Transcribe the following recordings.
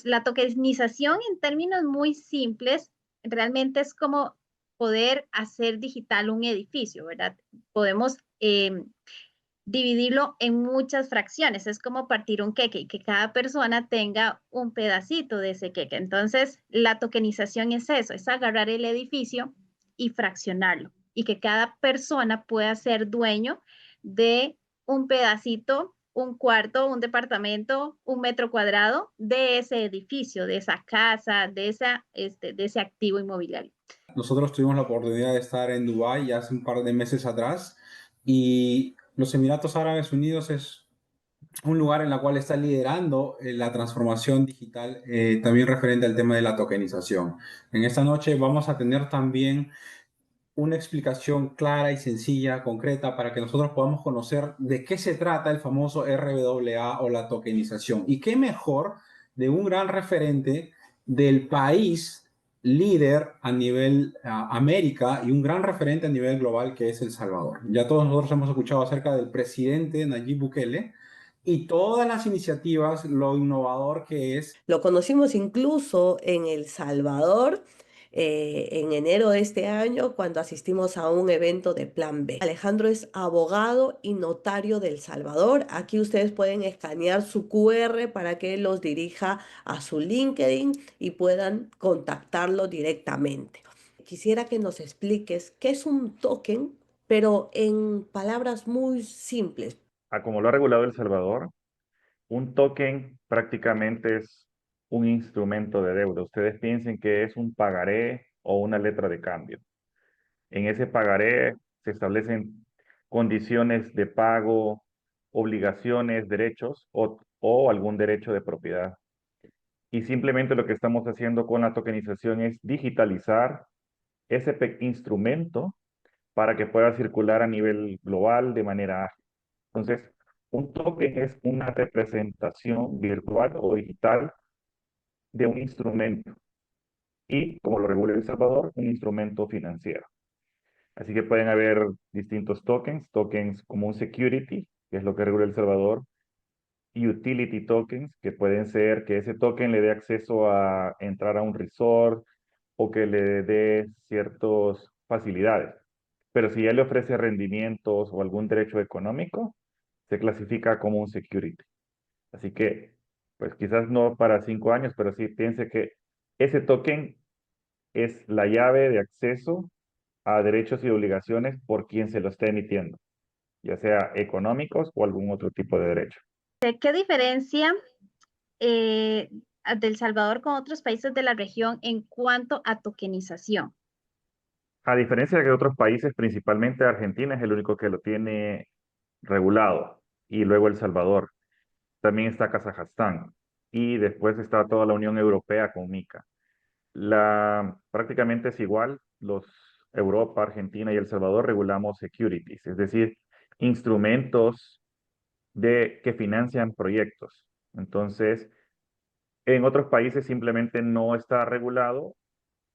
La tokenización en términos muy simples realmente es como poder hacer digital un edificio, ¿verdad? Podemos dividirlo en muchas fracciones. Es como partir un queque y que cada persona tenga un pedacito de ese queque. Entonces, la tokenización es eso, es agarrar el edificio y fraccionarlo y que cada persona pueda ser dueño de un pedacito, un cuarto, un departamento, un metro cuadrado de ese edificio, de esa casa, de ese activo inmobiliario. Nosotros tuvimos la oportunidad de estar en Dubái ya hace un par de meses atrás y los Emiratos Árabes Unidos es un lugar en el cual está liderando la transformación digital, también referente al tema de la tokenización. En esta noche vamos a tener también una explicación clara y sencilla, concreta, para que nosotros podamos conocer de qué se trata el famoso RWA o la tokenización. Y qué mejor de un gran referente del país líder a nivel América y un gran referente a nivel global que es El Salvador. Ya todos nosotros hemos escuchado acerca del presidente Nayib Bukele y todas las iniciativas, lo innovador que es. Lo conocimos incluso en El Salvador en enero de este año cuando asistimos a un evento de Plan B. Alejandro es abogado y notario de El Salvador. Aquí ustedes pueden escanear su QR para que los dirija a su LinkedIn y puedan contactarlo directamente. Quisiera que nos expliques qué es un token, pero en palabras muy simples. A como lo ha regulado El Salvador, un token prácticamente es un instrumento de deuda. Ustedes piensen que es un pagaré o una letra de cambio. En ese pagaré se establecen condiciones de pago, obligaciones, derechos o algún derecho de propiedad. Y simplemente lo que estamos haciendo con la tokenización es digitalizar ese instrumento para que pueda circular a nivel global de manera ágil. Entonces, un token es una representación virtual o digital de un instrumento y, como lo regula El Salvador, un instrumento financiero. Así que pueden haber distintos tokens, tokens como un security, que es lo que regula El Salvador, y utility tokens, que pueden ser que ese token le dé acceso a entrar a un resort o que le dé ciertas facilidades. Pero si ya le ofrece rendimientos o algún derecho económico, se clasifica como un security. Así que, pues quizás no para 5 años, pero sí piense que ese token es la llave de acceso a derechos y obligaciones por quien se lo esté emitiendo, ya sea económicos o algún otro tipo de derecho. ¿Qué diferencia eh, de El Salvador con otros países de la región en cuanto a tokenización? A diferencia de otros países, principalmente Argentina es el único que lo tiene regulado, y luego El Salvador. También está Kazajstán, y después está toda la Unión Europea con MiCA. Prácticamente es igual, Europa, Argentina y El Salvador regulamos securities, es decir, instrumentos que financian proyectos. Entonces, en otros países simplemente no está regulado,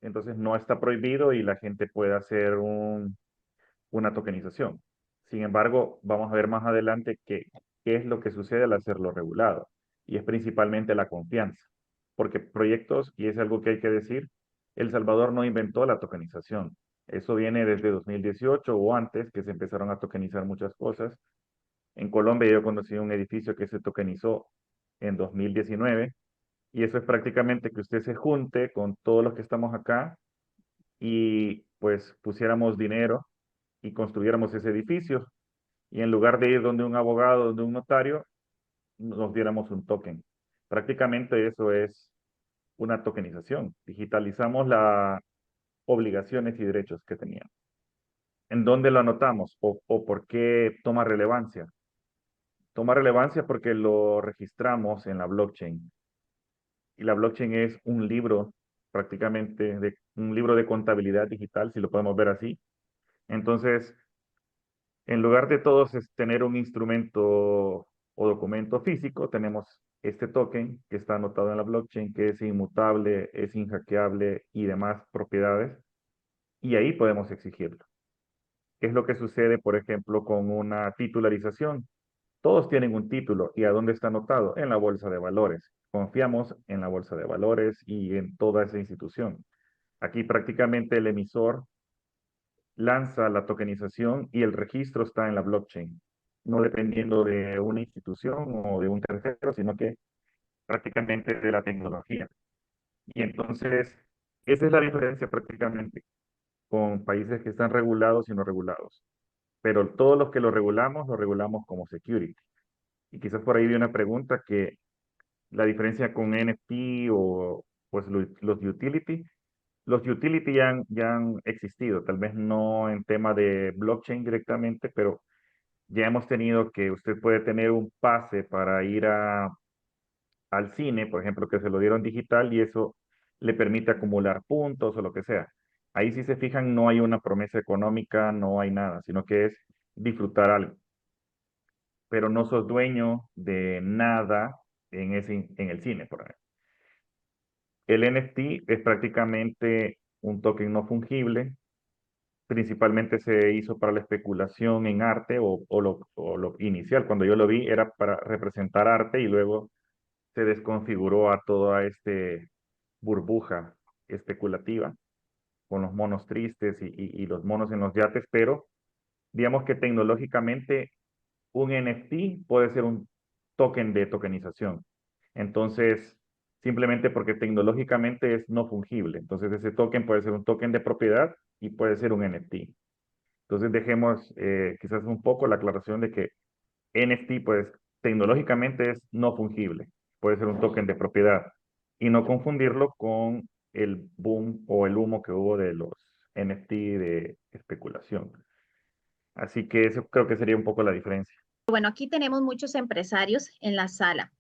entonces no está prohibido y la gente puede hacer una tokenización. Sin embargo, vamos a ver más adelante qué es lo que sucede al hacerlo regulado. Y es principalmente la confianza. Porque proyectos, y es algo que hay que decir, El Salvador no inventó la tokenización. Eso viene desde 2018 o antes, que se empezaron a tokenizar muchas cosas. En Colombia yo conocí un edificio que se tokenizó en 2019. Y eso es prácticamente que usted se junte con todos los que estamos acá y pues pusiéramos dinero y construyéramos ese edificio. Y en lugar de ir donde un abogado, donde un notario, nos diéramos un token. Prácticamente eso es una tokenización. Digitalizamos las obligaciones y derechos que tenían. ¿En dónde lo anotamos? ¿O por qué toma relevancia? Toma relevancia porque lo registramos en la blockchain. Y la blockchain es un libro, prácticamente un libro de contabilidad digital, si lo podemos ver así. Entonces, en lugar de todos tener un instrumento o documento físico, tenemos este token que está anotado en la blockchain, que es inmutable, es inhackeable y demás propiedades, y ahí podemos exigirlo. ¿Qué es lo que sucede, por ejemplo, con una titularización? Todos tienen un título, ¿y a dónde está anotado? En la bolsa de valores. confiamos en la bolsa de valores y en toda esa institución. Aquí prácticamente el emisor lanza la tokenización y el registro está en la blockchain, no dependiendo de una institución o de un tercero, sino que prácticamente de la tecnología. Y entonces, esa es la diferencia prácticamente con países que están regulados y no regulados. Pero todos los que lo regulamos como security. Y quizás por ahí vi una pregunta que la diferencia con NFT o pues los utility. Los utility ya han existido, tal vez no en tema de blockchain directamente, pero ya hemos tenido que usted puede tener un pase para ir al cine, por ejemplo, que se lo dieron digital y eso le permite acumular puntos o lo que sea. Ahí si se fijan no hay una promesa económica, no hay nada, sino que es disfrutar algo. Pero no sos dueño de nada en el cine, por ejemplo. El NFT es prácticamente un token no fungible, principalmente se hizo para la especulación en arte o lo inicial, cuando yo lo vi era para representar arte y luego se desconfiguró a toda este burbuja especulativa con los monos tristes y los monos en los yates, pero digamos que tecnológicamente un NFT puede ser un token de tokenización. Entonces, simplemente porque tecnológicamente es no fungible. Entonces, ese token puede ser un token de propiedad y puede ser un NFT. Entonces, dejemos quizás un poco la aclaración de que NFT, pues, tecnológicamente es no fungible. Puede ser un token de propiedad y no confundirlo con el boom o el humo que hubo de los NFT de especulación. Así que eso creo que sería un poco la diferencia. Bueno, aquí tenemos muchos empresarios en la sala.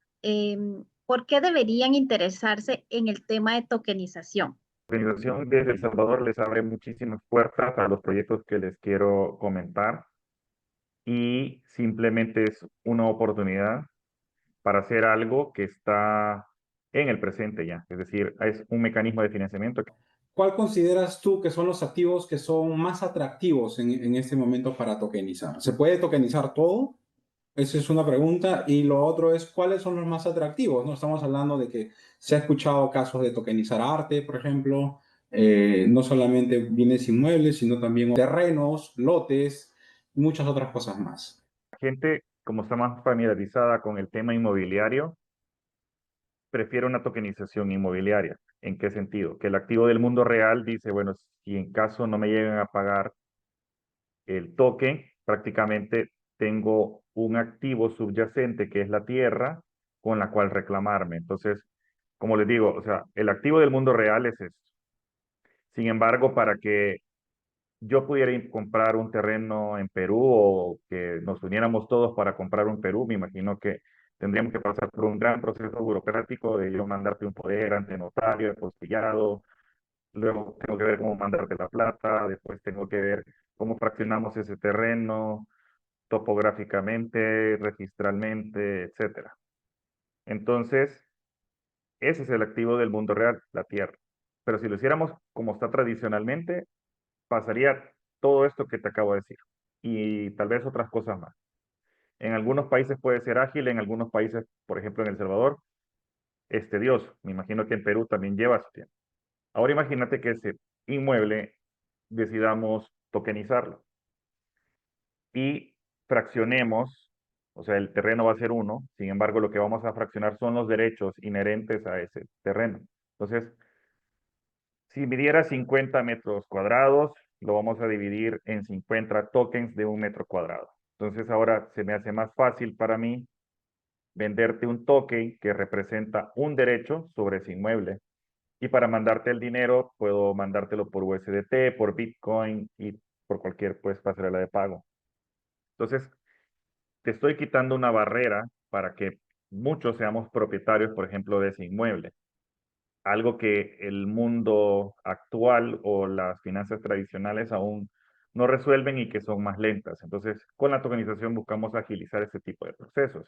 ¿Por qué deberían interesarse en el tema de tokenización? La organización desde El Salvador les abre muchísimas puertas a los proyectos que les quiero comentar y simplemente es una oportunidad para hacer algo que está en el presente ya, es decir, es un mecanismo de financiamiento. ¿Cuál consideras tú que son los activos que son más atractivos en este momento para tokenizar? ¿Se puede tokenizar todo? Esa es una pregunta. Y lo otro es, ¿cuáles son los más atractivos? ¿No? Estamos hablando de que se ha escuchado casos de tokenizar arte, por ejemplo, no solamente bienes inmuebles, sino también terrenos, lotes, y muchas otras cosas más. La gente, como está más familiarizada con el tema inmobiliario, prefiere una tokenización inmobiliaria. ¿En qué sentido? Que el activo del mundo real dice, bueno, si en caso no me llegan a pagar el token, prácticamente tengo un activo subyacente que es la tierra con la cual reclamarme. Entonces, como les digo, o sea, el activo del mundo real es esto. Sin embargo, para que yo pudiera comprar un terreno en Perú o que nos uniéramos todos para comprar un Perú, me imagino que tendríamos que pasar por un gran proceso burocrático de yo mandarte un poder ante notario, apostillado, luego tengo que ver cómo mandarte la plata, después tengo que ver cómo fraccionamos ese terreno topográficamente, registralmente, etcétera. Entonces, ese es el activo del mundo real, la tierra. Pero si lo hiciéramos como está tradicionalmente, pasaría todo esto que te acabo de decir y tal vez otras cosas más. En algunos países puede ser ágil, en algunos países, por ejemplo en El Salvador, es tedioso. Me imagino que en Perú también lleva su tiempo. Ahora imagínate que ese inmueble decidamos tokenizarlo y fraccionemos, o sea, el terreno va a ser uno, sin embargo, lo que vamos a fraccionar son los derechos inherentes a ese terreno. Entonces, si midiera 50 metros cuadrados, lo vamos a dividir en 50 tokens de 1 metro cuadrado. Entonces, ahora se me hace más fácil para mí venderte un token que representa un derecho sobre ese inmueble. Y para mandarte el dinero, puedo mandártelo por USDT, por Bitcoin y por cualquier pues pasarela de pago. Entonces, te estoy quitando una barrera para que muchos seamos propietarios, por ejemplo, de ese inmueble. Algo que el mundo actual o las finanzas tradicionales aún no resuelven y que son más lentas. Entonces, con la tokenización buscamos agilizar ese tipo de procesos.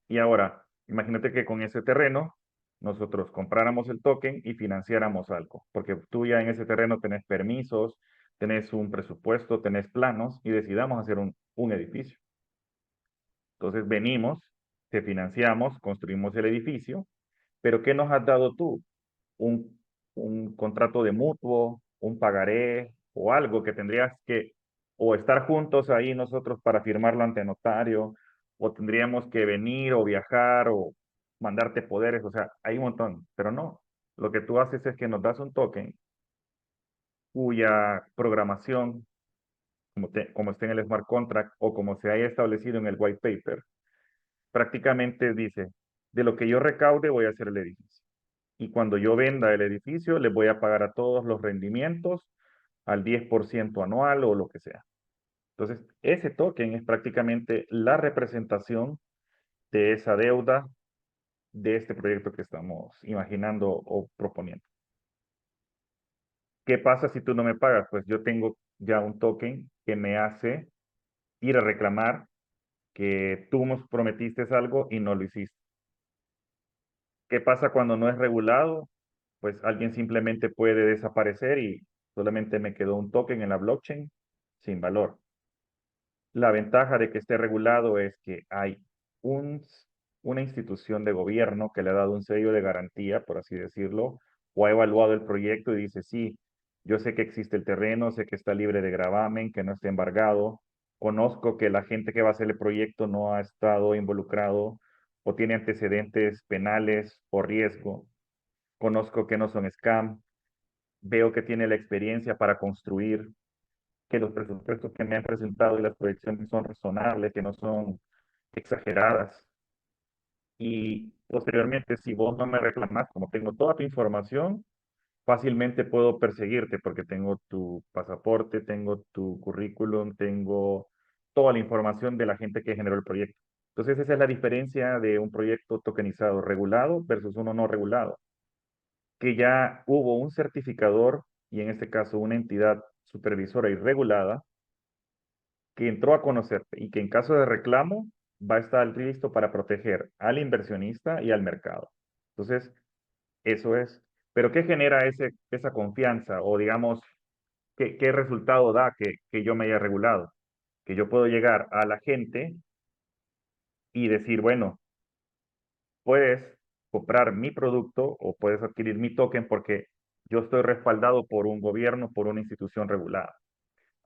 Y ahora, imagínate que con ese terreno nosotros compráramos el token y financiáramos algo, porque tú ya en ese terreno tenés permisos, tenés un presupuesto, tenés planos y decidamos hacer un edificio. Entonces venimos, te financiamos, construimos el edificio, Pero ¿qué nos has dado tú? Un contrato de mutuo, un pagaré o algo que tendrías que o estar juntos ahí nosotros para firmarlo ante notario, o tendríamos que venir o viajar o mandarte poderes, o sea, hay un montón, pero no. Lo que tú haces es que nos das un token cuya programación, como esté en el smart contract o como se haya establecido en el white paper, prácticamente dice, de lo que yo recaude voy a hacer el edificio. Y cuando yo venda el edificio, les voy a pagar a todos los rendimientos al 10% anual o lo que sea. Entonces, ese token es prácticamente la representación de esa deuda de este proyecto que estamos imaginando o proponiendo. ¿Qué pasa si tú no me pagas? Pues yo tengo ya un token que me hace ir a reclamar que tú nos prometiste algo y no lo hiciste. ¿Qué pasa cuando no es regulado? Pues alguien simplemente puede desaparecer y solamente me quedó un token en la blockchain sin valor. La ventaja de que esté regulado es que hay una institución de gobierno que le ha dado un sello de garantía, por así decirlo, o ha evaluado el proyecto y dice, sí, yo sé que existe el terreno, sé que está libre de gravamen, que no está embargado, conozco que la gente que va a hacer el proyecto no ha estado involucrado o tiene antecedentes penales o riesgo, conozco que no son scam, veo que tiene la experiencia para construir, que los presupuestos que me han presentado y las proyecciones son razonables, que no son exageradas. Y posteriormente, si vos no me reclamás, como tengo toda tu información, fácilmente puedo perseguirte porque tengo tu pasaporte, tengo tu currículum, tengo toda la información de la gente que generó el proyecto. Entonces, esa es la diferencia de un proyecto tokenizado regulado versus uno no regulado, que ya hubo un certificador y en este caso una entidad supervisora y regulada que entró a conocerte y que en caso de reclamo va a estar listo para proteger al inversionista y al mercado. Entonces, eso es. Pero ¿qué genera esa confianza? O digamos, ¿qué resultado da que yo me haya regulado? Que yo puedo llegar a la gente y decir, bueno, puedes comprar mi producto o puedes adquirir mi token porque yo estoy respaldado por un gobierno, por una institución regulada.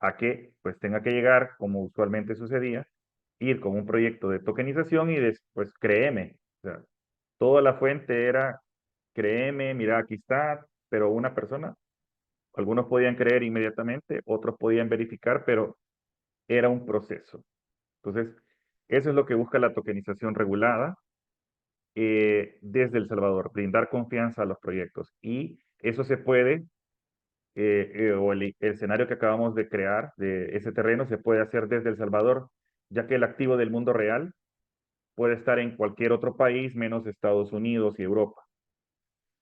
A que pues tenga que llegar, como usualmente sucedía, ir con un proyecto de tokenización y después créeme. O sea, toda la fuente era créeme, mira, aquí está, pero una persona, algunos podían creer inmediatamente, otros podían verificar, pero era un proceso. Entonces, eso es lo que busca la tokenización regulada desde El Salvador, brindar confianza a los proyectos. Y eso se puede o el escenario que acabamos de crear de ese terreno se puede hacer desde El Salvador, ya que el activo del mundo real puede estar en cualquier otro país menos Estados Unidos y Europa.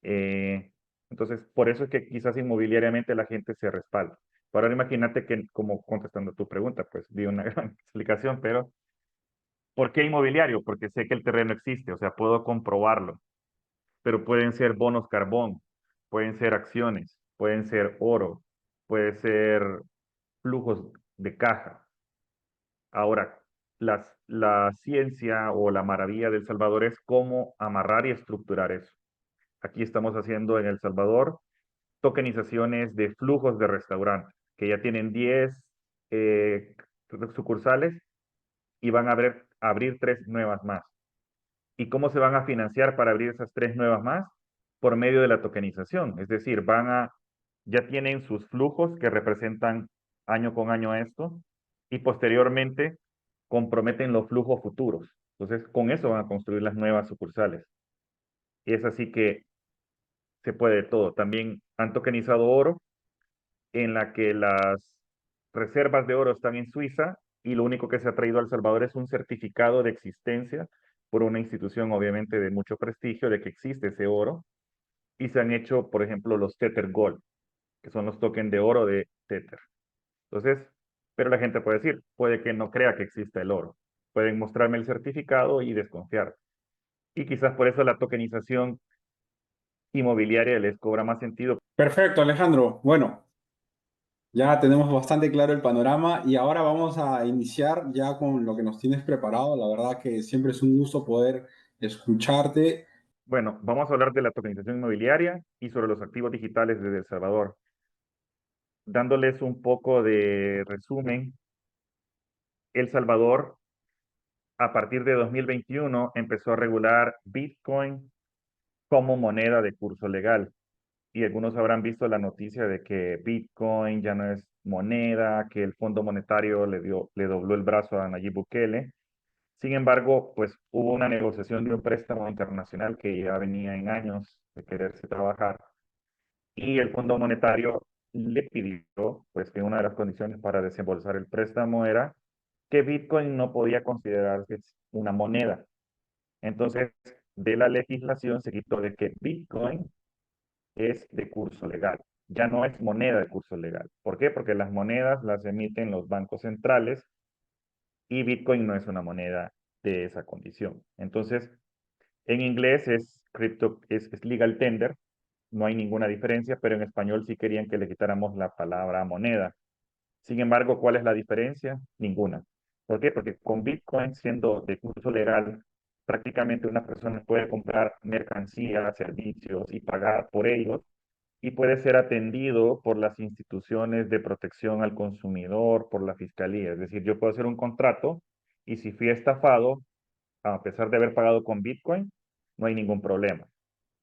Eh, entonces, por eso es que quizás inmobiliariamente la gente se respalda. Pero ahora imagínate que, como contestando tu pregunta, pues di una gran explicación, pero ¿por qué inmobiliario? Porque sé que el terreno existe, o sea, puedo comprobarlo, pero pueden ser bonos carbón, pueden ser acciones, pueden ser oro, puede ser flujos de caja. Ahora, la ciencia o la maravilla del Salvador es cómo amarrar y estructurar eso. Aquí estamos haciendo en El Salvador tokenizaciones de flujos de restaurantes, que ya tienen 10 eh, sucursales y van a abrir 3 nuevas más. ¿Y cómo se van a financiar para abrir esas 3 nuevas más? Por medio de la tokenización. Es decir, ya tienen sus flujos que representan año con año esto y posteriormente comprometen los flujos futuros. Entonces, con eso van a construir las nuevas sucursales. Y es así que se puede todo. También han tokenizado oro, en la que las reservas de oro están en Suiza y lo único que se ha traído a El Salvador es un certificado de existencia por una institución obviamente de mucho prestigio de que existe ese oro y se han hecho, por ejemplo, los Tether Gold, que son los tokens de oro de Tether. Entonces, pero la gente puede decir, puede que no crea que exista el oro. Pueden mostrarme el certificado y desconfiar. Y quizás por eso la tokenización inmobiliaria les cobra más sentido. Perfecto, Alejandro. Bueno, ya tenemos bastante claro el panorama y ahora vamos a iniciar ya con lo que nos tienes preparado. La verdad que siempre es un gusto poder escucharte Bueno, vamos a hablar de la tokenización inmobiliaria y sobre los activos digitales desde El Salvador. Dándoles un poco de resumen, El Salvador a partir de 2021 empezó a regular Bitcoin como moneda de curso legal. Y algunos habrán visto la noticia de que Bitcoin ya no es moneda, que el Fondo Monetario le dobló el brazo a Nayib Bukele. Sin embargo, pues hubo una negociación de un préstamo internacional que ya venía en años de quererse trabajar y el Fondo Monetario le pidió, pues que una de las condiciones para desembolsar el préstamo era que Bitcoin no podía considerarse una moneda. Entonces, de la legislación se quitó de que Bitcoin es de curso legal, ya no es moneda de curso legal. ¿Por qué? Porque las monedas las emiten los bancos centrales y Bitcoin no es una moneda de esa condición. Entonces, en inglés es legal tender, no hay ninguna diferencia, pero en español sí querían que le quitáramos la palabra moneda. Sin embargo, ¿cuál es la diferencia? Ninguna. ¿Por qué? Porque con Bitcoin siendo de curso legal, prácticamente una persona puede comprar mercancías, servicios y pagar por ellos y puede ser atendido por las instituciones de protección al consumidor, por la fiscalía. Es decir, yo puedo hacer un contrato y si fui estafado, a pesar de haber pagado con Bitcoin, no hay ningún problema.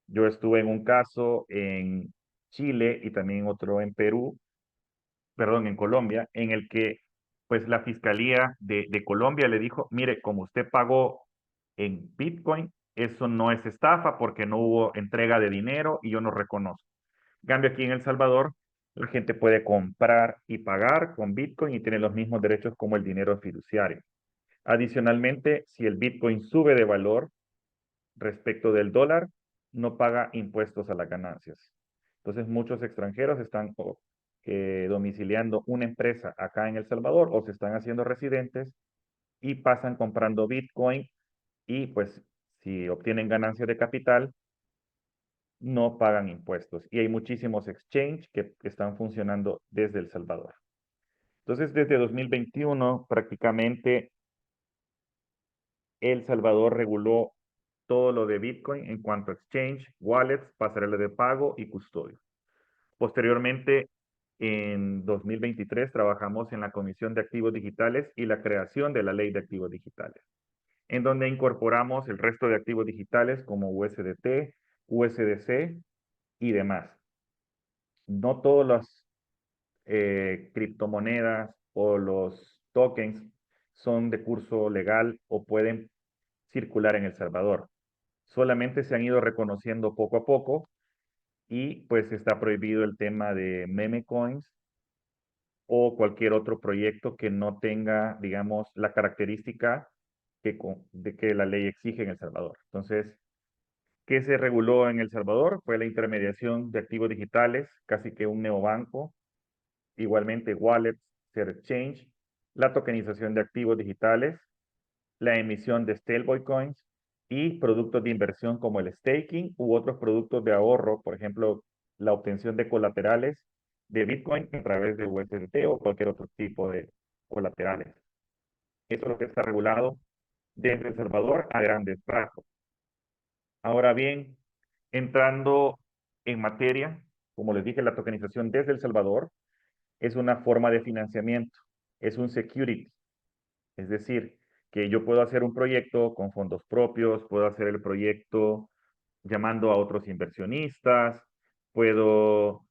Yo estuve en un caso en Chile y también otro en Perú, perdón, en Colombia, en el que pues la fiscalía de Colombia le dijo, mire, como usted pagó en Bitcoin, eso no es estafa porque no hubo entrega de dinero y yo no reconozco. En cambio, aquí en El Salvador, la gente puede comprar y pagar con Bitcoin y tiene los mismos derechos como el dinero fiduciario. Adicionalmente, si el Bitcoin sube de valor respecto del dólar, no paga impuestos a las ganancias. Entonces, muchos extranjeros están domiciliando una empresa acá en El Salvador o se están haciendo residentes y pasan comprando Bitcoin y pues si obtienen ganancias de capital, no pagan impuestos. Y hay muchísimos exchange que están funcionando desde El Salvador. Entonces, desde 2021, prácticamente El Salvador reguló todo lo de Bitcoin en cuanto a exchange, wallets, pasarela de pago y custodio. Posteriormente, en 2023, trabajamos en la Comisión de Activos Digitales y la creación de la Ley de Activos Digitales, en donde incorporamos el resto de activos digitales como USDT, USDC y demás. No todas las criptomonedas o los tokens son de curso legal o pueden circular en El Salvador. Solamente se han ido reconociendo poco a poco y pues está prohibido el tema de meme coins o cualquier otro proyecto que no tenga, digamos, la característica de que la ley exige en El Salvador. Entonces, ¿qué se reguló en El Salvador? Fue la intermediación de activos digitales, casi que un neobanco, igualmente wallets, ser exchange, la tokenización de activos digitales, la emisión de stablecoins y productos de inversión como el staking u otros productos de ahorro, por ejemplo, la obtención de colaterales de Bitcoin a través de USDT o cualquier otro tipo de colaterales. Eso es lo que está regulado desde El Salvador a grandes rasgos. Ahora bien, entrando en materia, como les dije, la tokenización desde El Salvador es una forma de financiamiento, es un security. Es decir, que yo puedo hacer un proyecto con fondos propios, puedo hacer el proyecto llamando a otros inversionistas, puedo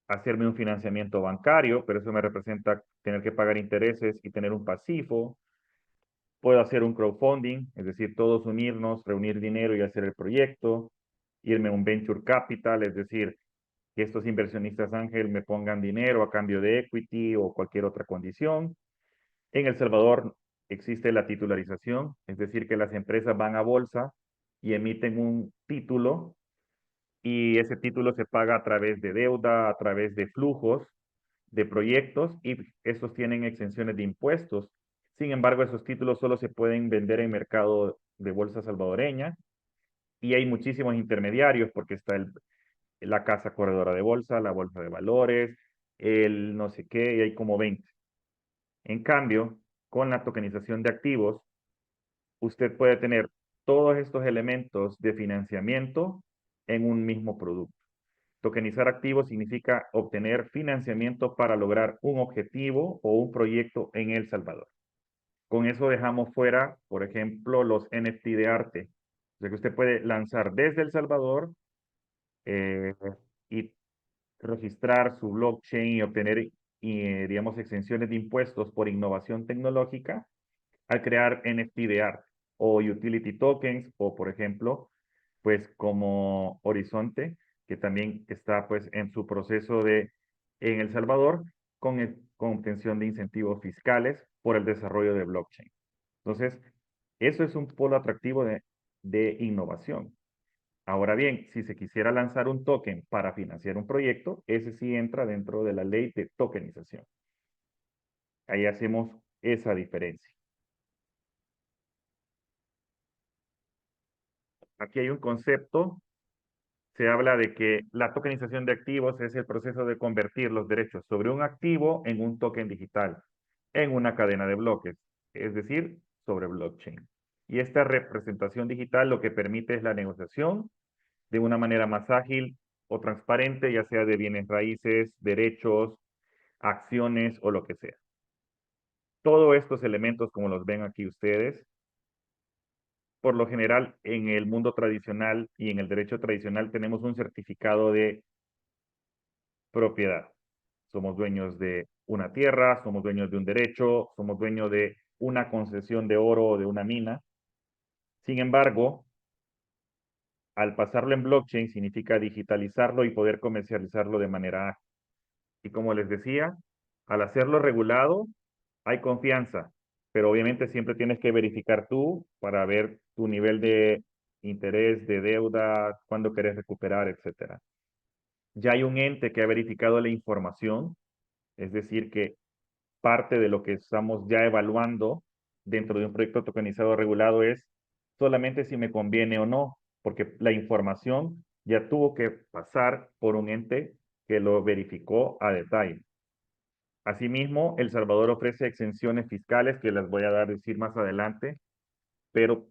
hacerme un financiamiento bancario, pero eso me representa tener que pagar intereses y tener un pasivo. Puedo hacer un crowdfunding, es decir, todos unirnos, reunir dinero y hacer el proyecto, irme a un venture capital, es decir, que estos inversionistas ángel me pongan dinero a cambio de equity o cualquier otra condición. En El Salvador existe la titularización, es decir, que las empresas van a bolsa y emiten un título y ese título se paga a través de deuda, a través de flujos de proyectos y estos tienen exenciones de impuestos. Sin embargo, esos títulos solo se pueden vender en mercado de bolsa salvadoreña y hay muchísimos intermediarios porque está la casa corredora de bolsa, la bolsa de valores, el no sé qué, y hay como 20. En cambio, con la tokenización de activos, usted puede tener todos estos elementos de financiamiento en un mismo producto. Tokenizar activos significa obtener financiamiento para lograr un objetivo o un proyecto en El Salvador. Con eso dejamos fuera, por ejemplo, los NFT de arte. O sea que usted puede lanzar desde El Salvador y registrar su blockchain y obtener, digamos, exenciones de impuestos por innovación tecnológica al crear NFT de arte o utility tokens o, por ejemplo, pues como Horizonte, que también está pues en su proceso en El Salvador con obtención de incentivos fiscales por el desarrollo de blockchain. Entonces, eso es un polo atractivo de innovación. Ahora bien, si se quisiera lanzar un token para financiar un proyecto, ese sí entra dentro de la ley de tokenización. Ahí hacemos esa diferencia. Aquí hay un concepto, se habla de que la tokenización de activos es el proceso de convertir los derechos sobre un activo en un token digital, en una cadena de bloques, es decir, sobre blockchain. Y esta representación digital lo que permite es la negociación de una manera más ágil o transparente, ya sea de bienes raíces, derechos, acciones o lo que sea. Todos estos elementos, como los ven aquí ustedes, por lo general en el mundo tradicional y en el derecho tradicional tenemos un certificado de propiedad. Somos dueños de una tierra, somos dueños de un derecho, somos dueños de una concesión de oro o de una mina. Sin embargo, al pasarlo en blockchain significa digitalizarlo y poder comercializarlo de manera ágil. Y como les decía, al hacerlo regulado, hay confianza, pero obviamente siempre tienes que verificar tú para ver tu nivel de interés, de deuda, cuándo querés recuperar, etcétera. Ya hay un ente que ha verificado la información, es decir, que parte de lo que estamos ya evaluando dentro de un proyecto tokenizado regulado es solamente si me conviene o no, porque la información ya tuvo que pasar por un ente que lo verificó a detalle. Asimismo, El Salvador ofrece exenciones fiscales que las voy a dar decir más adelante, pero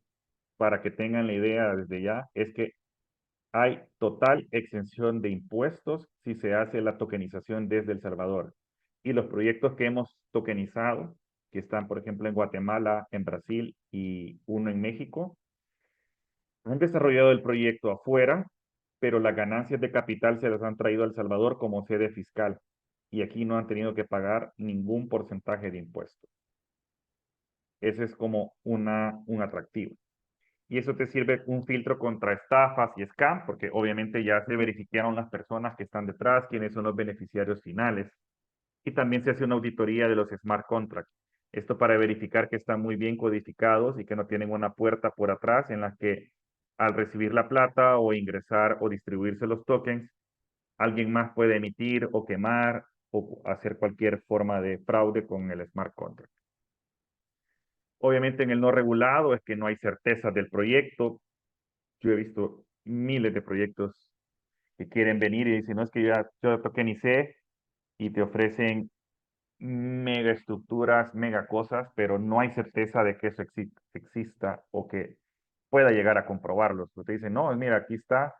para que tengan la idea desde ya, es que hay total exención de impuestos si se hace la tokenización desde El Salvador. Y los proyectos que hemos tokenizado, que están, por ejemplo, en Guatemala, en Brasil y uno en México, han desarrollado el proyecto afuera, pero las ganancias de capital se las han traído a El Salvador como sede fiscal. Y aquí no han tenido que pagar ningún porcentaje de impuestos. Ese es como un atractivo. Y eso te sirve un filtro contra estafas y scam, porque obviamente ya se verificaron las personas que están detrás, quiénes son los beneficiarios finales. Y también se hace una auditoría de los smart contracts. Esto para verificar que están muy bien codificados y que no tienen una puerta por atrás en la que al recibir la plata o ingresar o distribuirse los tokens, alguien más puede emitir o quemar o hacer cualquier forma de fraude con el smart contract. Obviamente en el no regulado es que no hay certeza del proyecto. Yo he visto miles de proyectos que quieren venir y dicen, no, es que yo tokenicé y te ofrecen mega estructuras, mega cosas, pero no hay certeza de que eso exista o que pueda llegar a comprobarlo. Usted dice, no, mira, aquí está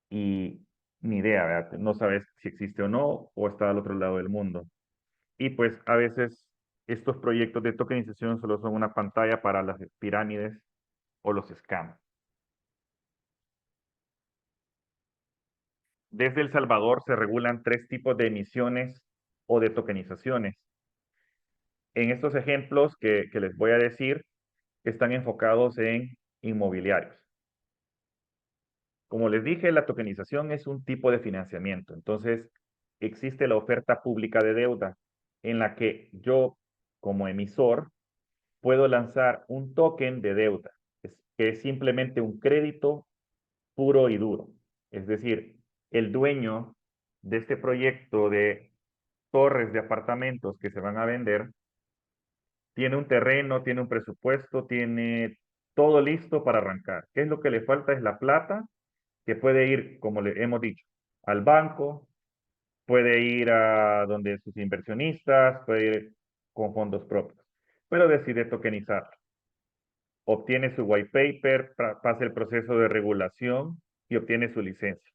y ni idea, ¿verdad? No sabes si existe o no o está al otro lado del mundo. Y pues a veces estos proyectos de tokenización solo son una pantalla para las pirámides o los scams. Desde El Salvador se regulan 3 tipos de emisiones o de tokenizaciones. En estos ejemplos que les voy a decir, están enfocados en inmobiliarios. Como les dije, la tokenización es un tipo de financiamiento. Entonces, existe la oferta pública de deuda en la que yo, como emisor, puedo lanzar un token de deuda, que es simplemente un crédito puro y duro. Es decir, el dueño de este proyecto de torres de apartamentos que se van a vender tiene un terreno, tiene un presupuesto, tiene todo listo para arrancar. ¿Qué es lo que le falta? Es la plata, que puede ir, como le hemos dicho, al banco, puede ir a donde sus inversionistas, puede ir con fondos propios, pero decide tokenizar. obtiene su white paper, pasa el proceso de regulación y obtiene su licencia.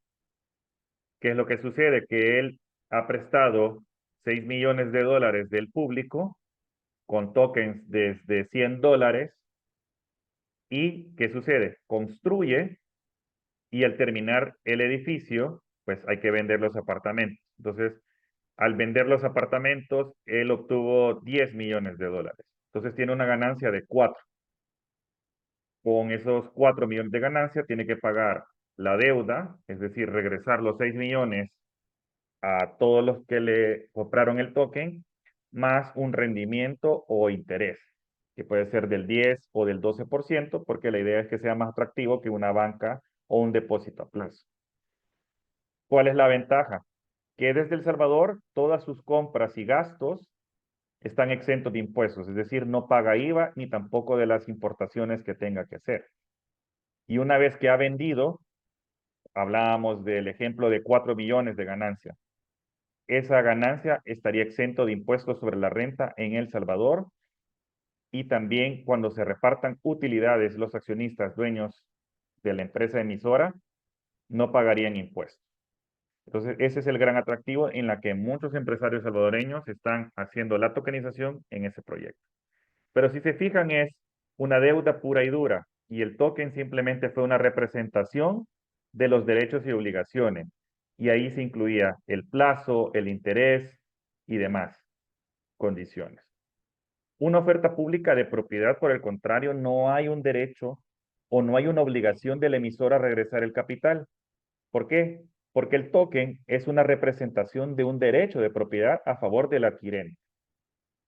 ¿Qué es lo que sucede? Que él ha prestado 6 millones de dólares del público con tokens desde $100 y ¿qué sucede? Construye y al terminar el edificio, pues hay que vender los apartamentos. Entonces, al vender los apartamentos, él obtuvo 10 millones de dólares. Entonces tiene una ganancia de 4. Con esos 4 millones de ganancia tiene que pagar la deuda, es decir, regresar los 6 millones a todos los que le compraron el token, más un rendimiento o interés, que puede ser del 10 o del 12%, porque la idea es que sea más atractivo que una banca o un depósito a plazo. ¿Cuál es la ventaja? Que desde El Salvador todas sus compras y gastos están exentos de impuestos, es decir, no paga IVA ni tampoco de las importaciones que tenga que hacer. Y una vez que ha vendido, hablábamos del ejemplo de 4 millones de ganancia. Esa ganancia estaría exento de impuestos sobre la renta en El Salvador y también cuando se repartan utilidades los accionistas dueños de la empresa emisora no pagarían impuestos. Entonces, ese es el gran atractivo en la que muchos empresarios salvadoreños están haciendo la tokenización en ese proyecto. Pero si se fijan, es una deuda pura y dura y el token simplemente fue una representación de los derechos y obligaciones. Y ahí se incluía el plazo, el interés y demás condiciones. Una oferta pública de propiedad, por el contrario, no hay un derecho o no hay una obligación del emisor a regresar el capital. ¿Por qué? Porque el token es una representación de un derecho de propiedad a favor del adquirente.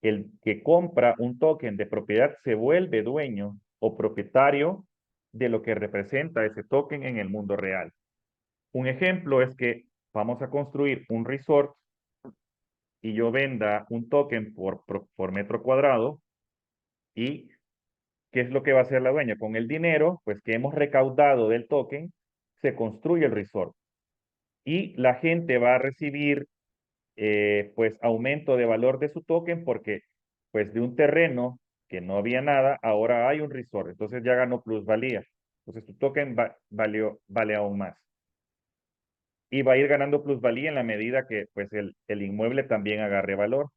El que compra un token de propiedad se vuelve dueño o propietario de lo que representa ese token en el mundo real. Un ejemplo es que vamos a construir un resort y yo venda un token por metro cuadrado y ¿qué es lo que va a hacer la dueña? Con el dinero, pues que hemos recaudado del token, se construye el resort y la gente va a recibir pues aumento de valor de su token porque pues de un terreno que no había nada, ahora hay un resort, entonces ya ganó plusvalía. Entonces tu token vale aún más. Y va a ir ganando plusvalía en la medida que pues el inmueble también agarre valor,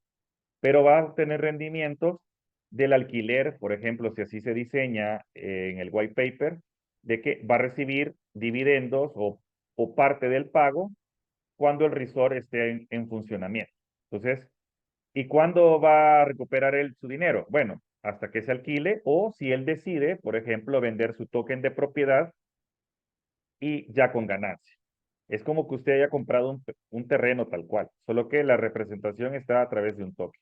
pero va a tener rendimientos del alquiler, por ejemplo, si así se diseña en el white paper, de que va a recibir dividendos o parte del pago cuando el resort esté en funcionamiento. Entonces, ¿y cuándo va a recuperar él su dinero? Bueno, hasta que se alquile o si él decide, por ejemplo, vender su token de propiedad y ya con ganancia. Es como que usted haya comprado un terreno tal cual, solo que la representación está a través de un token.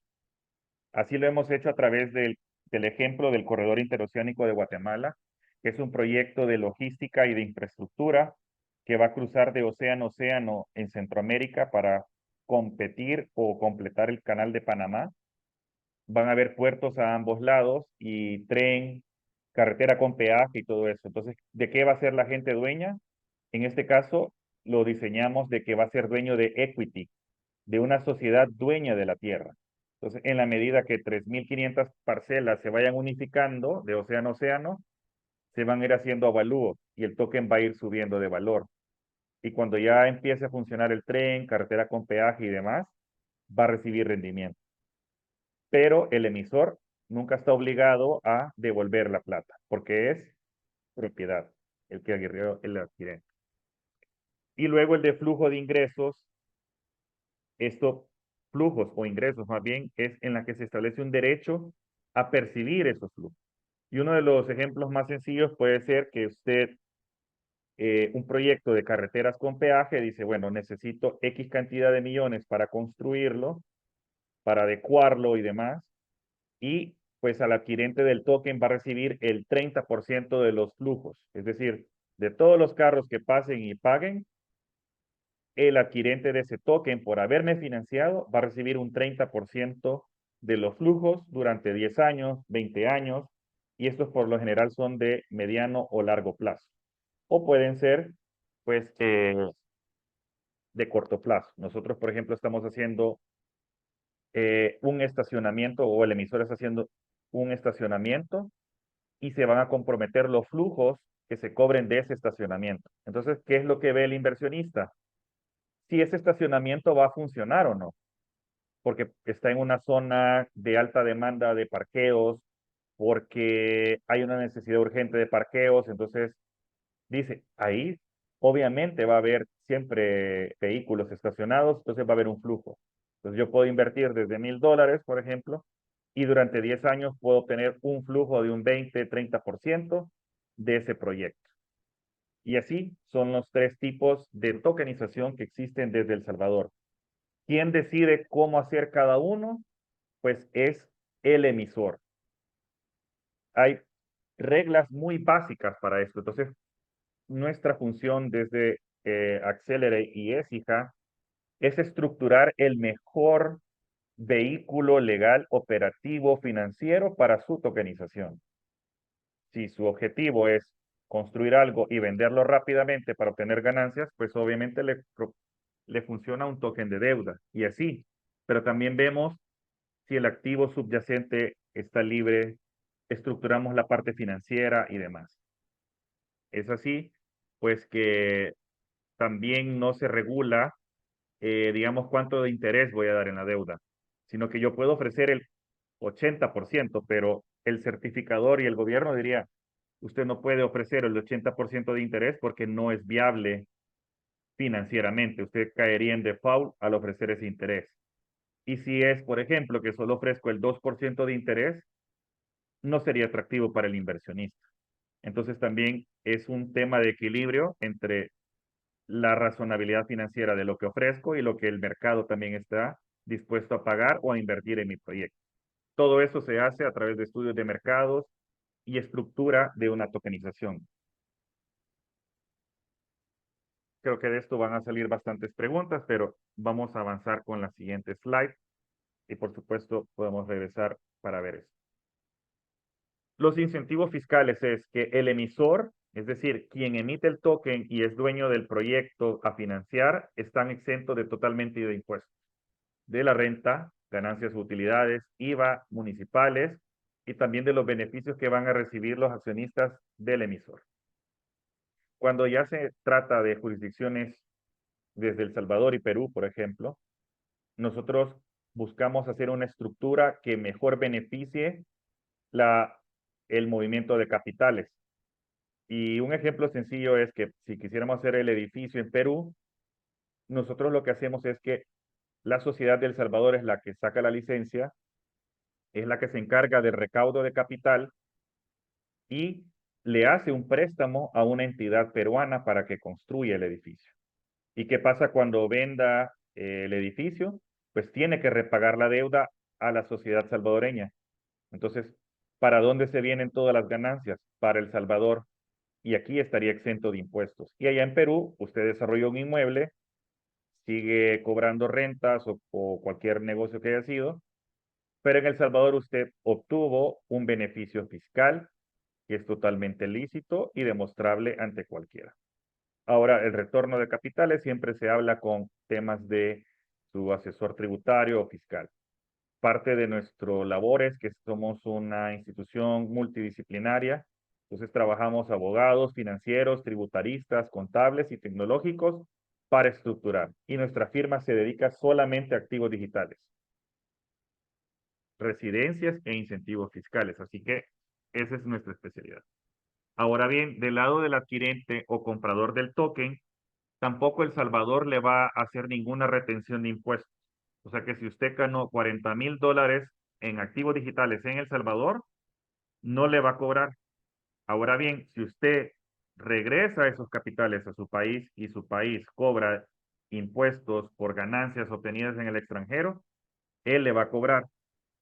Así lo hemos hecho a través del ejemplo del Corredor Interoceánico de Guatemala, que es un proyecto de logística y de infraestructura que va a cruzar de océano a océano en Centroamérica para competir o completar el Canal de Panamá. Van a haber puertos a ambos lados y tren, carretera con peaje y todo eso. Entonces, ¿de qué va a ser la gente dueña? En este caso, lo diseñamos de que va a ser dueño de equity, de una sociedad dueña de la tierra. Entonces, en la medida que 3.500 parcelas se vayan unificando de océano a océano, se van a ir haciendo avalúos y el token va a ir subiendo de valor. Y cuando ya empiece a funcionar el tren, carretera con peaje y demás, va a recibir rendimiento. Pero el emisor nunca está obligado a devolver la plata, porque es propiedad, el que adquirió el adquirente. Y luego el de flujo de ingresos, estos flujos o ingresos más bien, es en la que se establece un derecho a percibir esos flujos. Y uno de los ejemplos más sencillos puede ser que usted, un proyecto de carreteras con peaje, dice, bueno, necesito X cantidad de millones para construirlo, para adecuarlo y demás, y pues al adquirente del token va a recibir el 30% de los flujos. Es decir, de todos los carros que pasen y paguen, el adquirente de ese token, por haberme financiado, va a recibir un 30% de los flujos durante 10 años, 20 años, y estos por lo general son de mediano o largo plazo. O pueden ser, pues, de corto plazo. Nosotros, por ejemplo, estamos haciendo un estacionamiento, o el emisor está haciendo un estacionamiento y se van a comprometer los flujos que se cobren de ese estacionamiento. Entonces, ¿qué es lo que ve el inversionista? Si ese estacionamiento va a funcionar o no, porque está en una zona de alta demanda de parqueos, porque hay una necesidad urgente de parqueos, entonces dice, ahí obviamente va a haber siempre vehículos estacionados, entonces va a haber un flujo. Entonces yo puedo invertir desde $1,000, por ejemplo, y durante 10 años puedo obtener un flujo de un 20-30% de ese proyecto. Y así son los 3 tipos de tokenización que existen desde El Salvador. ¿Quién decide cómo hacer cada uno? Pues es el emisor. Hay reglas muy básicas para esto. Entonces, nuestra función desde Accelerate y ESIJA es estructurar el mejor vehículo legal, operativo, financiero para su tokenización. Si su objetivo es construir algo y venderlo rápidamente para obtener ganancias, pues obviamente le funciona un token de deuda y así. Pero también vemos si el activo subyacente está libre, estructuramos la parte financiera y demás. Es así, pues que también no se regula, digamos, cuánto de interés voy a dar en la deuda, sino que yo puedo ofrecer el 80%, pero el certificador y el gobierno diría, usted no puede ofrecer el 80% de interés porque no es viable financieramente. Usted caería en default al ofrecer ese interés. Y si es, por ejemplo, que solo ofrezco el 2% de interés, no sería atractivo para el inversionista. Entonces también es un tema de equilibrio entre la razonabilidad financiera de lo que ofrezco y lo que el mercado también está dispuesto a pagar o a invertir en mi proyecto. Todo eso se hace a través de estudios de mercados y estructura de una tokenización. Creo que de esto van a salir bastantes preguntas, pero vamos a avanzar con la siguiente slide y por supuesto podemos regresar para ver esto. Los incentivos fiscales es que el emisor, es decir, quien emite el token y es dueño del proyecto a financiar, están exentos de totalmente de impuestos, de la renta, ganancias o utilidades, IVA, municipales y también de los beneficios que van a recibir los accionistas del emisor. Cuando ya se trata de jurisdicciones desde El Salvador y Perú, por ejemplo, nosotros buscamos hacer una estructura que mejor beneficie el movimiento de capitales. Y un ejemplo sencillo es que si quisiéramos hacer el edificio en Perú, nosotros lo que hacemos es que la sociedad de El Salvador es la que saca la licencia, es la que se encarga del recaudo de capital y le hace un préstamo a una entidad peruana para que construya el edificio. ¿Y qué pasa cuando venda el edificio? Pues tiene que repagar la deuda a la sociedad salvadoreña. Entonces, ¿para dónde se vienen todas las ganancias? Para El Salvador. Y aquí estaría exento de impuestos. Y allá en Perú, usted desarrolla un inmueble, sigue cobrando rentas o cualquier negocio que haya sido, pero en El Salvador usted obtuvo un beneficio fiscal que es totalmente lícito y demostrable ante cualquiera. Ahora, el retorno de capitales siempre se habla con temas de su asesor tributario o fiscal. Parte de nuestro labor es que somos una institución multidisciplinaria, entonces trabajamos abogados, financieros, tributaristas, contables y tecnológicos para estructurar. Y nuestra firma se dedica solamente a activos digitales, residencias e incentivos fiscales, así que esa es nuestra especialidad. Ahora bien, del lado del adquirente o comprador del token, tampoco El Salvador le va a hacer ninguna retención de impuestos. O sea que si usted ganó $40,000 en activos digitales en El Salvador, no le va a cobrar. Ahora bien, si usted regresa esos capitales a su país y su país cobra impuestos por ganancias obtenidas en el extranjero, él le va a cobrar.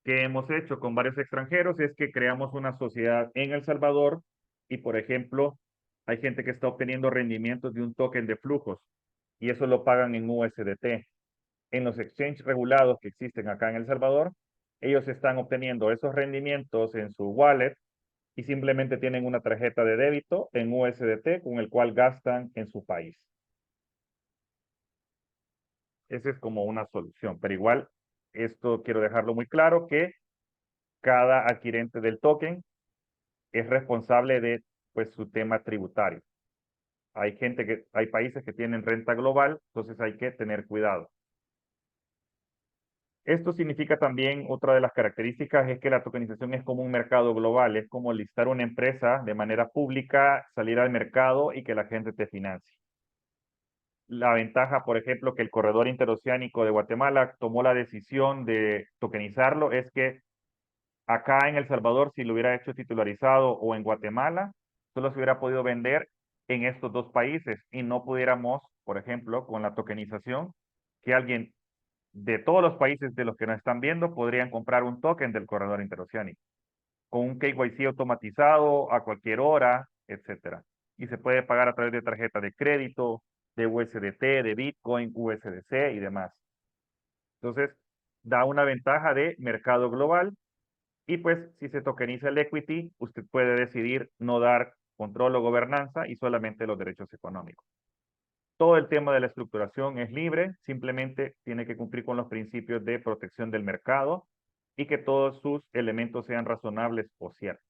¿Qué hemos hecho con varios extranjeros? Es que creamos una sociedad en El Salvador y, por ejemplo, hay gente que está obteniendo rendimientos de un token de flujos y eso lo pagan en USDT. En los exchanges regulados que existen acá en El Salvador, ellos están obteniendo esos rendimientos en su wallet y simplemente tienen una tarjeta de débito en USDT con el cual gastan en su país. Esa es como una solución, pero igual esto quiero dejarlo muy claro que cada adquirente del token es responsable de pues su tema tributario. Hay países que tienen renta global, entonces hay que tener cuidado. Esto significa también, otra de las características es que la tokenización es como un mercado global, es como listar una empresa de manera pública, salir al mercado y que la gente te financie. La ventaja, por ejemplo, que el corredor interoceánico de Guatemala tomó la decisión de tokenizarlo es que acá en El Salvador, si lo hubiera hecho titularizado o en Guatemala, solo se hubiera podido vender en estos dos países y no pudiéramos, por ejemplo, con la tokenización, que alguien de todos los países de los que nos están viendo podrían comprar un token del corredor interoceánico con un KYC automatizado a cualquier hora, etcétera. Y se puede pagar a través de tarjeta de crédito, de USDT, de Bitcoin, USDC y demás. Entonces, da una ventaja de mercado global y pues si se tokeniza el equity, usted puede decidir no dar control o gobernanza y solamente los derechos económicos. Todo el tema de la estructuración es libre, simplemente tiene que cumplir con los principios de protección del mercado y que todos sus elementos sean razonables o ciertos.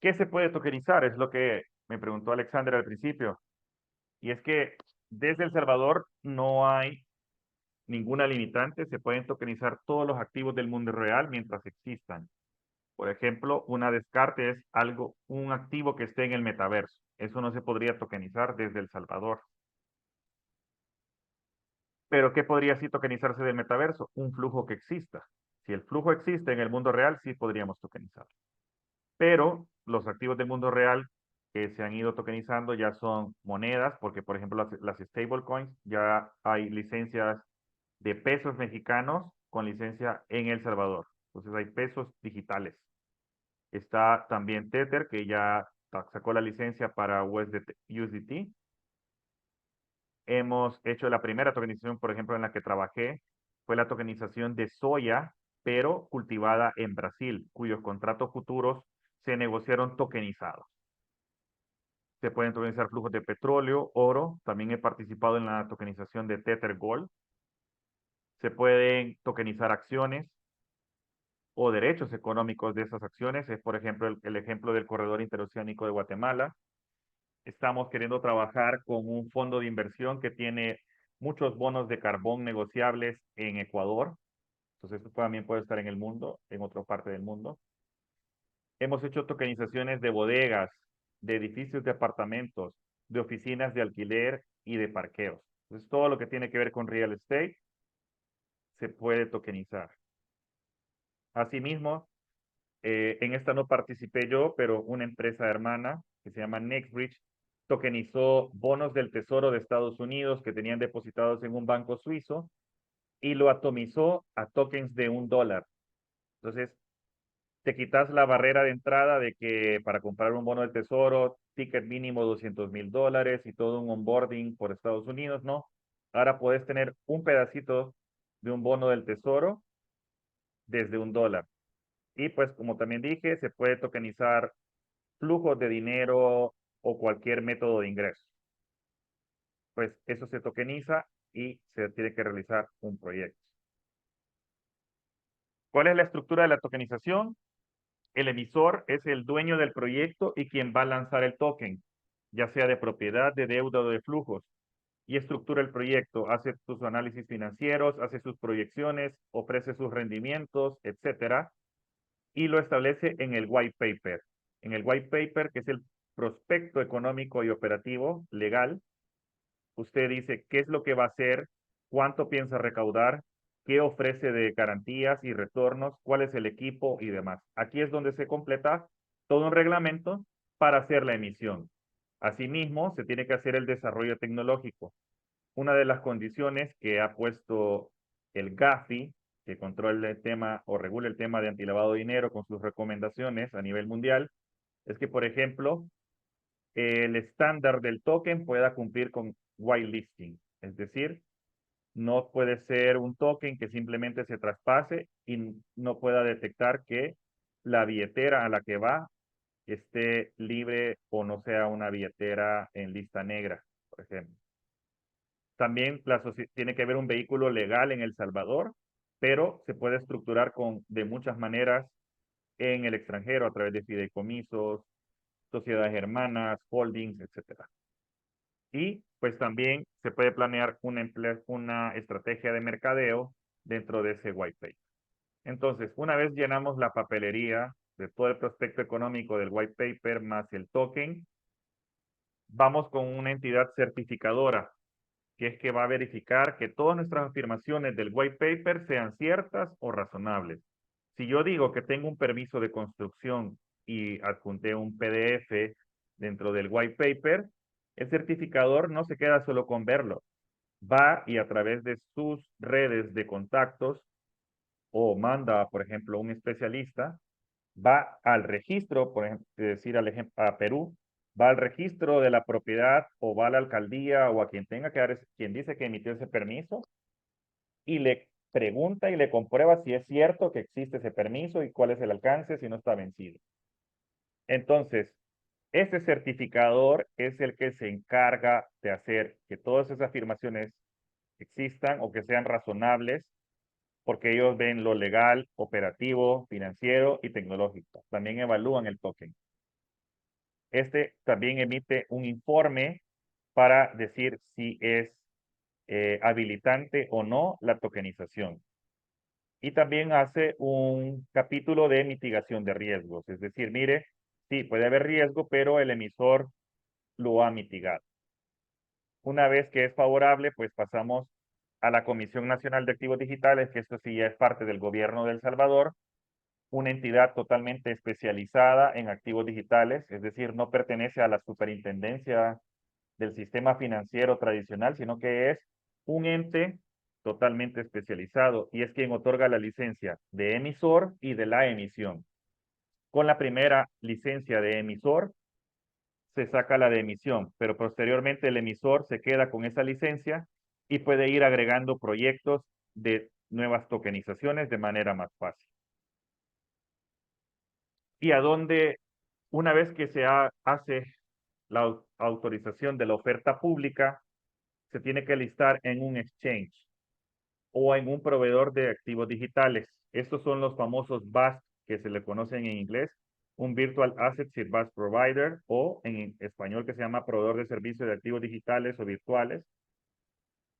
¿Qué se puede tokenizar? Es lo que me preguntó Alexander al principio. Y es que desde El Salvador no hay ninguna limitante, se pueden tokenizar todos los activos del mundo real mientras existan. Por ejemplo, una descarte es un activo que esté en el metaverso. Eso no se podría tokenizar desde El Salvador. Pero ¿qué podría sí tokenizarse del metaverso? Un flujo que exista. Si el flujo existe en el mundo real, sí podríamos tokenizarlo. Pero los activos del mundo real que se han ido tokenizando ya son monedas, porque por ejemplo las stablecoins ya hay licencias de pesos mexicanos con licencia en El Salvador. Entonces hay pesos digitales. Está también Tether, que ya sacó la licencia para USDT. Hemos hecho la primera tokenización, por ejemplo, en la que trabajé, fue la tokenización de soya, pero cultivada en Brasil, cuyos contratos futuros se negociaron tokenizados. Se pueden tokenizar flujos de petróleo, oro. También he participado en la tokenización de Tether Gold. Se pueden tokenizar acciones o derechos económicos de esas acciones. Es, por ejemplo, el ejemplo del corredor interoceánico de Guatemala. Estamos queriendo trabajar con un fondo de inversión que tiene muchos bonos de carbón negociables en Ecuador. Entonces, esto también puede estar en el mundo, en otra parte del mundo. Hemos hecho tokenizaciones de bodegas, de edificios de apartamentos, de oficinas de alquiler y de parqueos. Entonces, todo lo que tiene que ver con real estate se puede tokenizar. Asimismo, en esta no participé yo, pero una empresa hermana que se llama NextBridge tokenizó bonos del Tesoro de Estados Unidos que tenían depositados en un banco suizo y lo atomizó a tokens de $1. Entonces, te quitas la barrera de entrada de que para comprar un bono del Tesoro, ticket mínimo $200,000 y todo un onboarding por Estados Unidos, ¿no? Ahora puedes tener un pedacito de un bono del Tesoro desde $1. Y pues, como también dije, se puede tokenizar flujos de dinero o cualquier método de ingreso. Pues eso se tokeniza y se tiene que realizar un proyecto. ¿Cuál es la estructura de la tokenización? El emisor es el dueño del proyecto y quien va a lanzar el token, ya sea de propiedad, de deuda o de flujos, y estructura el proyecto, hace sus análisis financieros, hace sus proyecciones, ofrece sus rendimientos, etcétera, y lo establece en el white paper. En el white paper, que es el prospecto económico y operativo legal, usted dice qué es lo que va a hacer, cuánto piensa recaudar, qué ofrece de garantías y retornos, cuál es el equipo y demás. Aquí es donde se completa todo un reglamento para hacer la emisión. Asimismo, se tiene que hacer el desarrollo tecnológico. Una de las condiciones que ha puesto el GAFI, que controla el tema o regula el tema de antilavado de dinero con sus recomendaciones a nivel mundial, es que, por ejemplo, el estándar del token pueda cumplir con whitelisting, es decir, no puede ser un token que simplemente se traspase y no pueda detectar que la billetera a la que va esté libre o no sea una billetera en lista negra, por ejemplo. También tiene que haber un vehículo legal en El Salvador, pero se puede estructurar de muchas maneras en el extranjero a través de fideicomisos, sociedades hermanas, holdings, etc. Y pues también se puede planear una estrategia de mercadeo dentro de ese white paper. Entonces, una vez llenamos la papelería de todo el prospecto económico del white paper más el token, vamos con una entidad certificadora, que es que va a verificar que todas nuestras afirmaciones del white paper sean ciertas o razonables. Si yo digo que tengo un permiso de construcción y adjunté un PDF dentro del white paper, el certificador no se queda solo con verlo. Va y a través de sus redes de contactos o manda, por ejemplo, un especialista, va al registro, por ejemplo, decir a Perú, va al registro de la propiedad o va a la alcaldía o a quien tenga que dar, quien dice que emitió ese permiso y le pregunta y le comprueba si es cierto que existe ese permiso y cuál es el alcance, si no está vencido. Entonces, este certificador es el que se encarga de hacer que todas esas afirmaciones existan o que sean razonables, porque ellos ven lo legal, operativo, financiero y tecnológico. También evalúan el token. Este también emite un informe para decir si es habilitante o no la tokenización. Y también hace un capítulo de mitigación de riesgos. Es decir, mire, sí, puede haber riesgo, pero el emisor lo ha mitigado. Una vez que es favorable, pues pasamos a la Comisión Nacional de Activos Digitales, que esto sí ya es parte del gobierno de El Salvador, una entidad totalmente especializada en activos digitales, es decir, no pertenece a la superintendencia del sistema financiero tradicional, sino que es un ente totalmente especializado y es quien otorga la licencia de emisor y de la emisión. Con la primera licencia de emisor se saca la de emisión, pero posteriormente el emisor se queda con esa licencia y puede ir agregando proyectos de nuevas tokenizaciones de manera más fácil. Y a dónde, una vez que se hace la autorización de la oferta pública, se tiene que listar en un exchange o en un proveedor de activos digitales. Estos son los famosos BAS que se le conocen en inglés, un Virtual Asset Service Provider o en español que se llama proveedor de servicios de activos digitales o virtuales.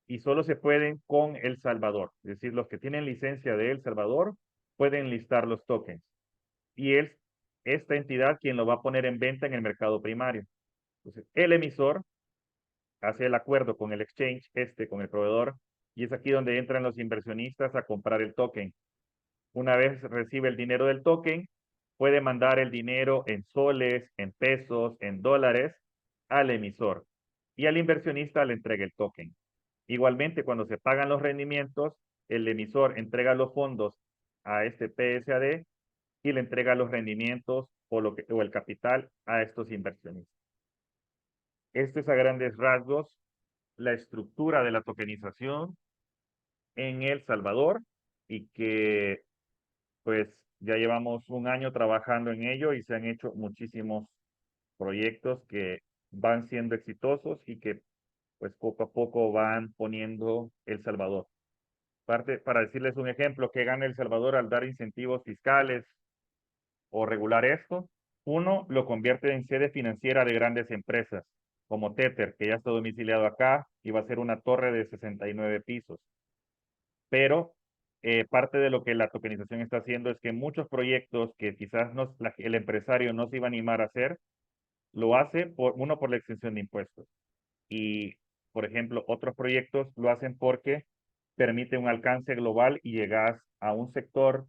Y solo se pueden con El Salvador. Es decir, los que tienen licencia de El Salvador pueden listar los tokens. Y es esta entidad quien lo va a poner en venta en el mercado primario. Entonces, el emisor hace el acuerdo con el exchange, con el proveedor, y es aquí donde entran los inversionistas a comprar el token. Una vez recibe el dinero del token, puede mandar el dinero en soles, en pesos, en dólares al emisor y al inversionista le entrega el token. Igualmente, cuando se pagan los rendimientos, el emisor entrega los fondos a este PSAD y le entrega los rendimientos o el capital a estos inversionistas. Esto es a grandes rasgos la estructura de la tokenización en El Salvador y que pues ya llevamos un año trabajando en ello y se han hecho muchísimos proyectos que van siendo exitosos y que pues poco a poco van poniendo El Salvador. Para decirles un ejemplo, que gana El Salvador al dar incentivos fiscales o regular esto, uno lo convierte en sede financiera de grandes empresas, como Tether, que ya está domiciliado acá y va a ser una torre de 69 pisos. Pero parte de lo que la tokenización está haciendo es que muchos proyectos que quizás el empresario no se iba a animar a hacer, lo hace uno por la exención de impuestos. Y, por ejemplo, otros proyectos lo hacen porque permite un alcance global y llegas a un sector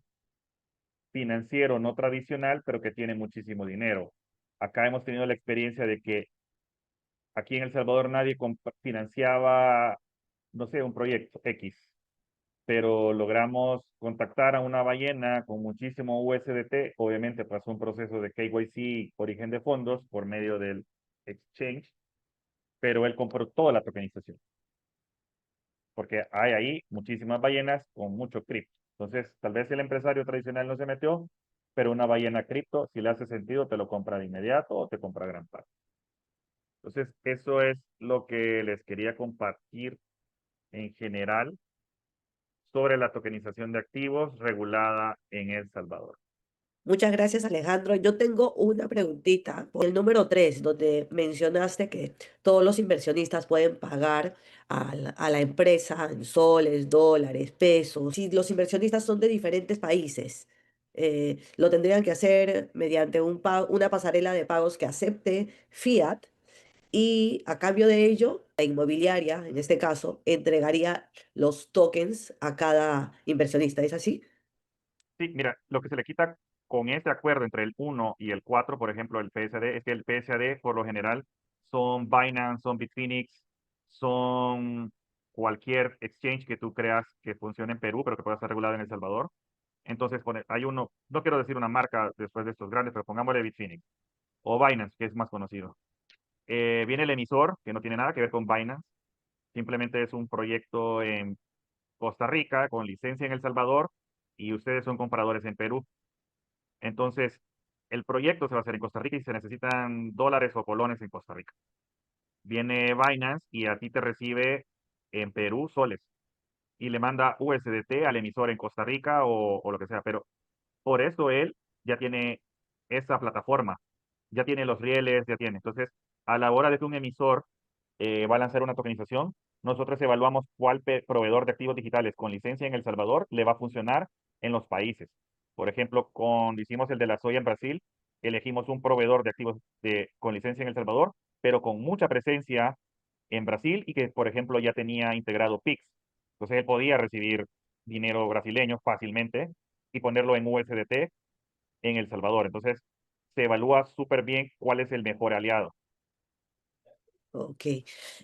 financiero no tradicional, pero que tiene muchísimo dinero. Acá hemos tenido la experiencia de que aquí en El Salvador nadie financiaba, no sé, un proyecto X, pero logramos contactar a una ballena con muchísimo USDT. Obviamente pasó un proceso de KYC, origen de fondos, por medio del exchange, pero él compró toda la tokenización, porque hay ahí muchísimas ballenas con mucho cripto. Entonces, tal vez el empresario tradicional no se metió, pero una ballena cripto, si le hace sentido, te lo compra de inmediato o te compra gran parte. Entonces, eso es lo que les quería compartir en general sobre la tokenización de activos regulada en El Salvador. Muchas gracias, Alejandro. Yo tengo una preguntita. El número 3, donde mencionaste que todos los inversionistas pueden pagar a la empresa en soles, dólares, pesos. Si los inversionistas son de diferentes países, lo tendrían que hacer mediante una pasarela de pagos que acepte fiat y a cambio de ello, la inmobiliaria, en este caso, entregaría los tokens a cada inversionista. ¿Es así? Sí, mira, lo que se le quita con este acuerdo entre el 1 y el 4, por ejemplo, el PSD, es que el PSD por lo general son Binance, son Bitfinex, son cualquier exchange que tú creas que funcione en Perú, pero que pueda estar regulado en El Salvador. Entonces, hay uno, no quiero decir una marca después de estos grandes, pero pongámosle Bitfinex o Binance, que es más conocido. Viene el emisor, que no tiene nada que ver con Binance, simplemente es un proyecto en Costa Rica con licencia en El Salvador y ustedes son compradores en Perú. Entonces, el proyecto se va a hacer en Costa Rica y se necesitan dólares o colones en Costa Rica. Viene Binance y a ti te recibe en Perú soles y le manda USDT al emisor en Costa Rica o lo que sea. Pero por eso él ya tiene esa plataforma, ya tiene los rieles, ya tiene. Entonces, a la hora de que un emisor va a lanzar una tokenización, nosotros evaluamos cuál proveedor de activos digitales con licencia en El Salvador le va a funcionar en los países. Por ejemplo, cuando hicimos el de la soya en Brasil, elegimos un proveedor de activos con licencia en El Salvador, pero con mucha presencia en Brasil y que, por ejemplo, ya tenía integrado Pix. Entonces él podía recibir dinero brasileño fácilmente y ponerlo en USDT en El Salvador. Entonces se evalúa súper bien cuál es el mejor aliado. Ok.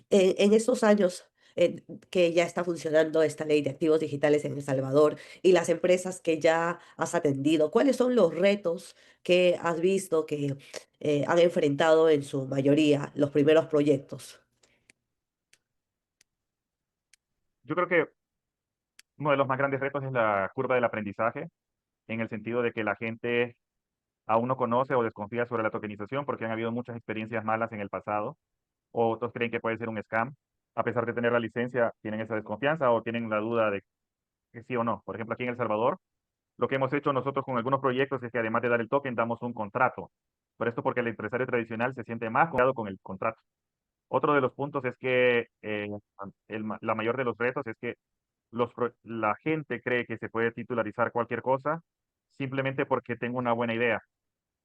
En estos años que ya está funcionando esta ley de activos digitales en El Salvador y las empresas que ya has atendido, ¿cuáles son los retos que has visto que han enfrentado en su mayoría los primeros proyectos? Yo creo que uno de los más grandes retos es la curva del aprendizaje, en el sentido de que la gente aún no conoce o desconfía sobre la tokenización porque han habido muchas experiencias malas en el pasado, o otros creen que puede ser un scam. A pesar de tener la licencia, tienen esa desconfianza o tienen la duda de que sí o no. Por ejemplo, aquí en El Salvador, lo que hemos hecho nosotros con algunos proyectos es que además de dar el token, damos un contrato. Por esto, porque el empresario tradicional se siente más confiado con el contrato. Otro de los puntos es que la mayor de los retos es que la gente cree que se puede titularizar cualquier cosa simplemente porque tengo una buena idea.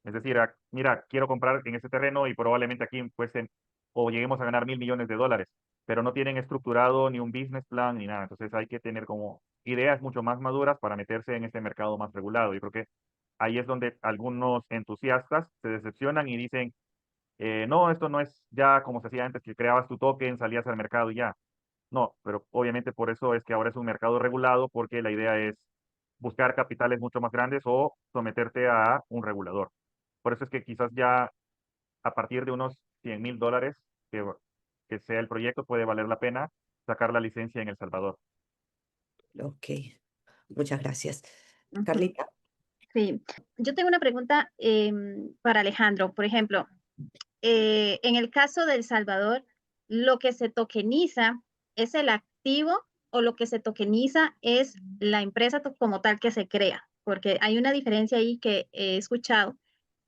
Es decir, mira, quiero comprar en este terreno y probablemente aquí cuesten o lleguemos a ganar $1.000.000.000, pero no tienen estructurado ni un business plan ni nada. Entonces hay que tener como ideas mucho más maduras para meterse en este mercado más regulado. Yo creo que ahí es donde algunos entusiastas se decepcionan y dicen, no, esto no es ya como se hacía antes, que creabas tu token, salías al mercado y ya. No, pero obviamente por eso es que ahora es un mercado regulado, porque la idea es buscar capitales mucho más grandes o someterte a un regulador. Por eso es que quizás ya a partir de unos $100.000 que sea el proyecto, puede valer la pena sacar la licencia en El Salvador. Ok, muchas gracias. Ujú. Carlita. Sí, yo tengo una pregunta para Alejandro. Por ejemplo, en el caso de El Salvador, ¿lo que se tokeniza es el activo o lo que se tokeniza es la empresa como tal que se crea? Porque hay una diferencia ahí que he escuchado,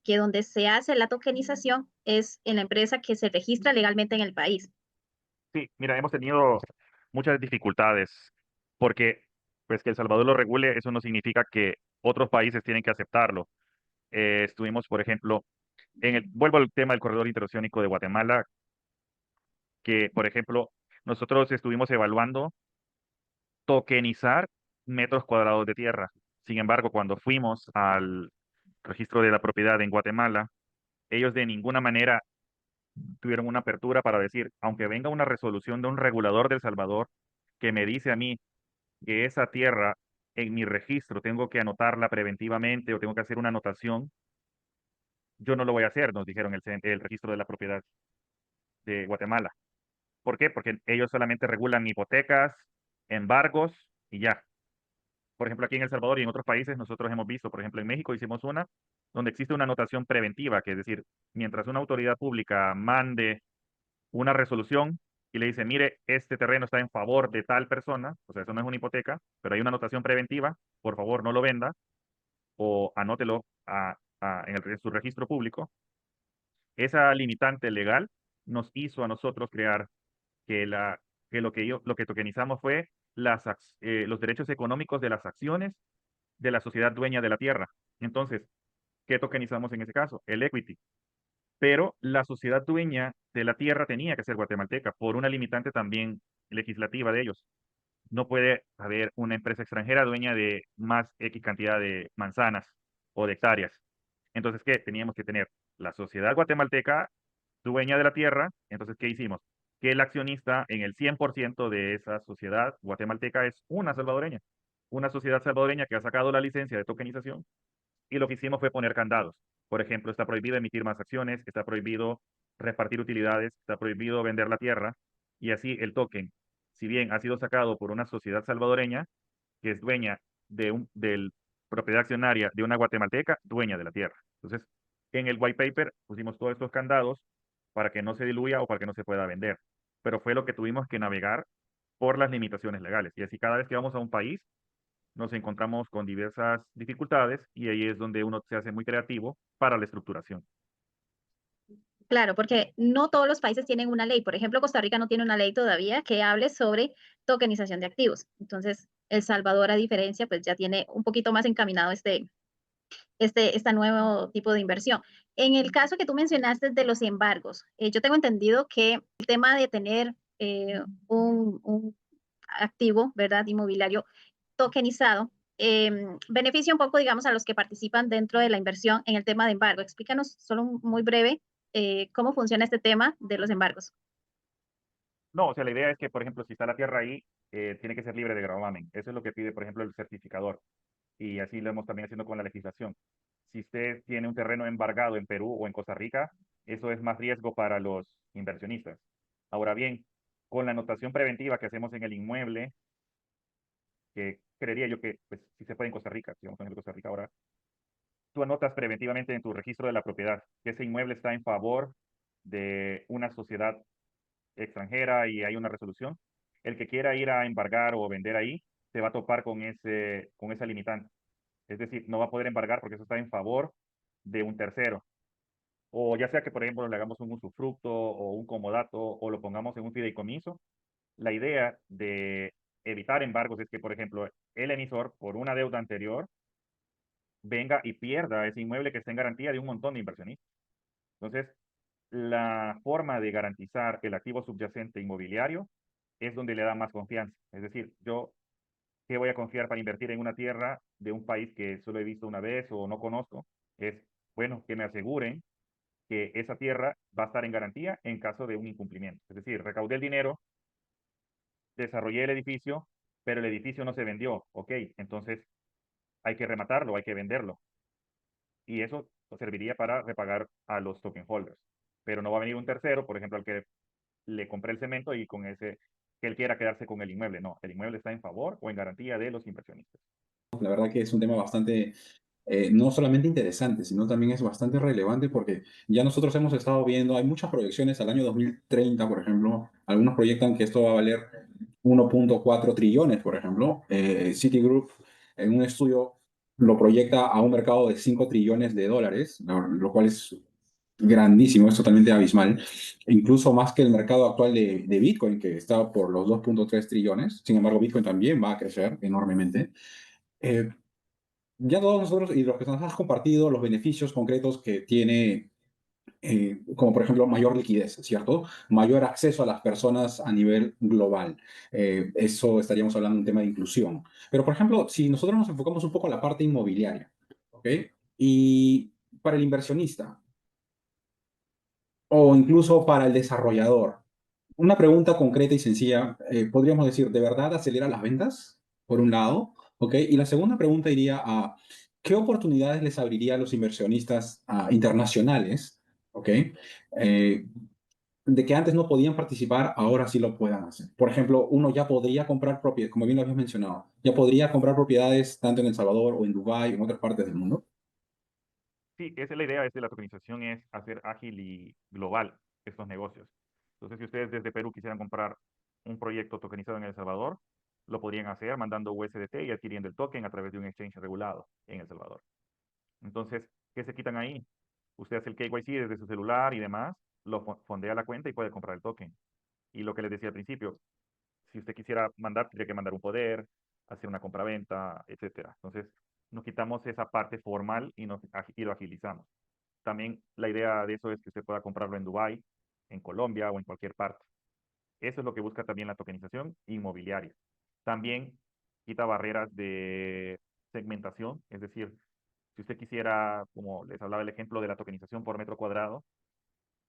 que donde se hace la tokenización es en la empresa que se registra legalmente en el país. Sí, mira, hemos tenido muchas dificultades porque pues que El Salvador lo regule, eso no significa que otros países tienen que aceptarlo. Estuvimos, por ejemplo, vuelvo al tema del corredor interoceánico de Guatemala, que, por ejemplo, nosotros estuvimos evaluando tokenizar metros cuadrados de tierra. Sin embargo, cuando fuimos al registro de la propiedad en Guatemala, ellos de ninguna manera tuvieron una apertura para decir, aunque venga una resolución de un regulador de El Salvador que me dice a mí que esa tierra en mi registro tengo que anotarla preventivamente o tengo que hacer una anotación, yo no lo voy a hacer, nos dijeron el registro de la propiedad de Guatemala. ¿Por qué? Porque ellos solamente regulan hipotecas, embargos y ya. Por ejemplo, aquí en El Salvador y en otros países nosotros hemos visto, por ejemplo, en México hicimos una donde existe una anotación preventiva, que es decir, mientras una autoridad pública mande una resolución y le dice, mire, este terreno está en favor de tal persona, o sea, eso no es una hipoteca, pero hay una anotación preventiva, por favor no lo venda o anótelo en su registro público, esa limitante legal nos hizo a nosotros crear que, lo que tokenizamos fue los derechos económicos de las acciones de la sociedad dueña de la tierra. Entonces, ¿qué tokenizamos en ese caso? El equity. Pero la sociedad dueña de la tierra tenía que ser guatemalteca por una limitante también legislativa de ellos. No puede haber una empresa extranjera dueña de más X cantidad de manzanas o de hectáreas. Entonces, ¿qué? Teníamos que tener la sociedad guatemalteca dueña de la tierra. Entonces, ¿qué hicimos? Que el accionista en el 100% de esa sociedad guatemalteca es una salvadoreña. Una sociedad salvadoreña que ha sacado la licencia de tokenización y lo que hicimos fue poner candados. Por ejemplo, está prohibido emitir más acciones, está prohibido repartir utilidades, está prohibido vender la tierra y así el token, si bien ha sido sacado por una sociedad salvadoreña que es dueña del propiedad accionaria de una guatemalteca, dueña de la tierra. Entonces, en el white paper pusimos todos estos candados para que no se diluya o para que no se pueda vender. Pero fue lo que tuvimos que navegar por las limitaciones legales. Y así cada vez que vamos a un país, nos encontramos con diversas dificultades y ahí es donde uno se hace muy creativo para la estructuración. Claro, porque no todos los países tienen una ley. Por ejemplo, Costa Rica no tiene una ley todavía que hable sobre tokenización de activos. Entonces, El Salvador, a diferencia, pues ya tiene un poquito más encaminado este nuevo tipo de inversión. En el caso que tú mencionaste de los embargos, yo tengo entendido que el tema de tener un activo, ¿verdad? Inmobiliario tokenizado, beneficia un poco, digamos, a los que participan dentro de la inversión en el tema de embargo. Explícanos solo muy breve cómo funciona este tema de los embargos. No, o sea, la idea es que, por ejemplo, si está la tierra ahí, tiene que ser libre de gravamen. Eso es lo que pide, por ejemplo, el certificador. Y así lo hemos también haciendo con la legislación. Si usted tiene un terreno embargado en Perú o en Costa Rica, eso es más riesgo para los inversionistas. Ahora bien, con la anotación preventiva que hacemos en el inmueble, que creería yo que pues, si se puede en Costa Rica, si vamos a poner Costa Rica ahora, tú anotas preventivamente en tu registro de la propiedad que ese inmueble está en favor de una sociedad extranjera y hay una resolución. El que quiera ir a embargar o vender ahí se va a topar con esa limitante. Es decir, no va a poder embargar porque eso está en favor de un tercero. O ya sea que, por ejemplo, le hagamos un usufructo o un comodato o lo pongamos en un fideicomiso. La idea de evitar embargos es que, por ejemplo, el emisor, por una deuda anterior, venga y pierda ese inmueble que está en garantía de un montón de inversionistas. Entonces, la forma de garantizar el activo subyacente inmobiliario es donde le da más confianza. Es decir, yo, ¿qué voy a confiar para invertir en una tierra de un país que solo he visto una vez o no conozco? Es, bueno, que me aseguren que esa tierra va a estar en garantía en caso de un incumplimiento. Es decir, recaudé el dinero, desarrollé el edificio, pero el edificio no se vendió. Ok, entonces hay que rematarlo, hay que venderlo. Y eso serviría para repagar a los token holders. Pero no va a venir un tercero, por ejemplo, al que le compré el cemento y con ese, que él quiera quedarse con el inmueble. No, el inmueble está en favor o en garantía de los inversionistas. La verdad que es un tema bastante, no solamente interesante, sino también es bastante relevante porque ya nosotros hemos estado viendo, hay muchas proyecciones al año 2030, por ejemplo, algunos proyectan que esto va a valer 1.4 trillones, por ejemplo. Citigroup en un estudio lo proyecta a un mercado de 5 trillones de dólares, lo cual es grandísimo, es totalmente abismal, incluso más que el mercado actual de Bitcoin, que está por los 2.3 trillones. Sin embargo, Bitcoin también va a crecer enormemente. Eh, ya todos nosotros y los que nos has compartido los beneficios concretos que tiene, como por ejemplo mayor liquidez, ¿cierto? Mayor acceso a las personas a nivel global. Eso estaríamos hablando de un tema de inclusión. Pero por ejemplo, si nosotros nos enfocamos un poco en la parte inmobiliaria, ¿ok? Y para el inversionista o incluso para el desarrollador, una pregunta concreta y sencilla, podríamos decir, ¿de verdad acelera las ventas? Por un lado, ¿ok? Y la segunda pregunta iría a, ¿qué oportunidades les abriría a los inversionistas internacionales, ¿ok? De que antes no podían participar, ahora sí lo puedan hacer. Por ejemplo, uno ya podría comprar propiedades, como bien lo habías mencionado, ya podría comprar propiedades tanto en El Salvador o en Dubái o en otras partes del mundo. Sí, esa es la idea de la tokenización, es hacer ágil y global estos negocios. Entonces, si ustedes desde Perú quisieran comprar un proyecto tokenizado en El Salvador, lo podrían hacer mandando USDT y adquiriendo el token a través de un exchange regulado en El Salvador. Entonces, ¿qué se quitan ahí? Usted hace el KYC desde su celular y demás, lo fondea la cuenta y puede comprar el token. Y lo que les decía al principio, si usted quisiera mandar, tendría que mandar un poder, hacer una compraventa, etcétera. Entonces, nos quitamos esa parte formal y lo agilizamos. También la idea de eso es que usted pueda comprarlo en Dubái, en Colombia o en cualquier parte. Eso es lo que busca también la tokenización inmobiliaria. También quita barreras de segmentación, es decir, si usted quisiera, como les hablaba el ejemplo de la tokenización por metro cuadrado,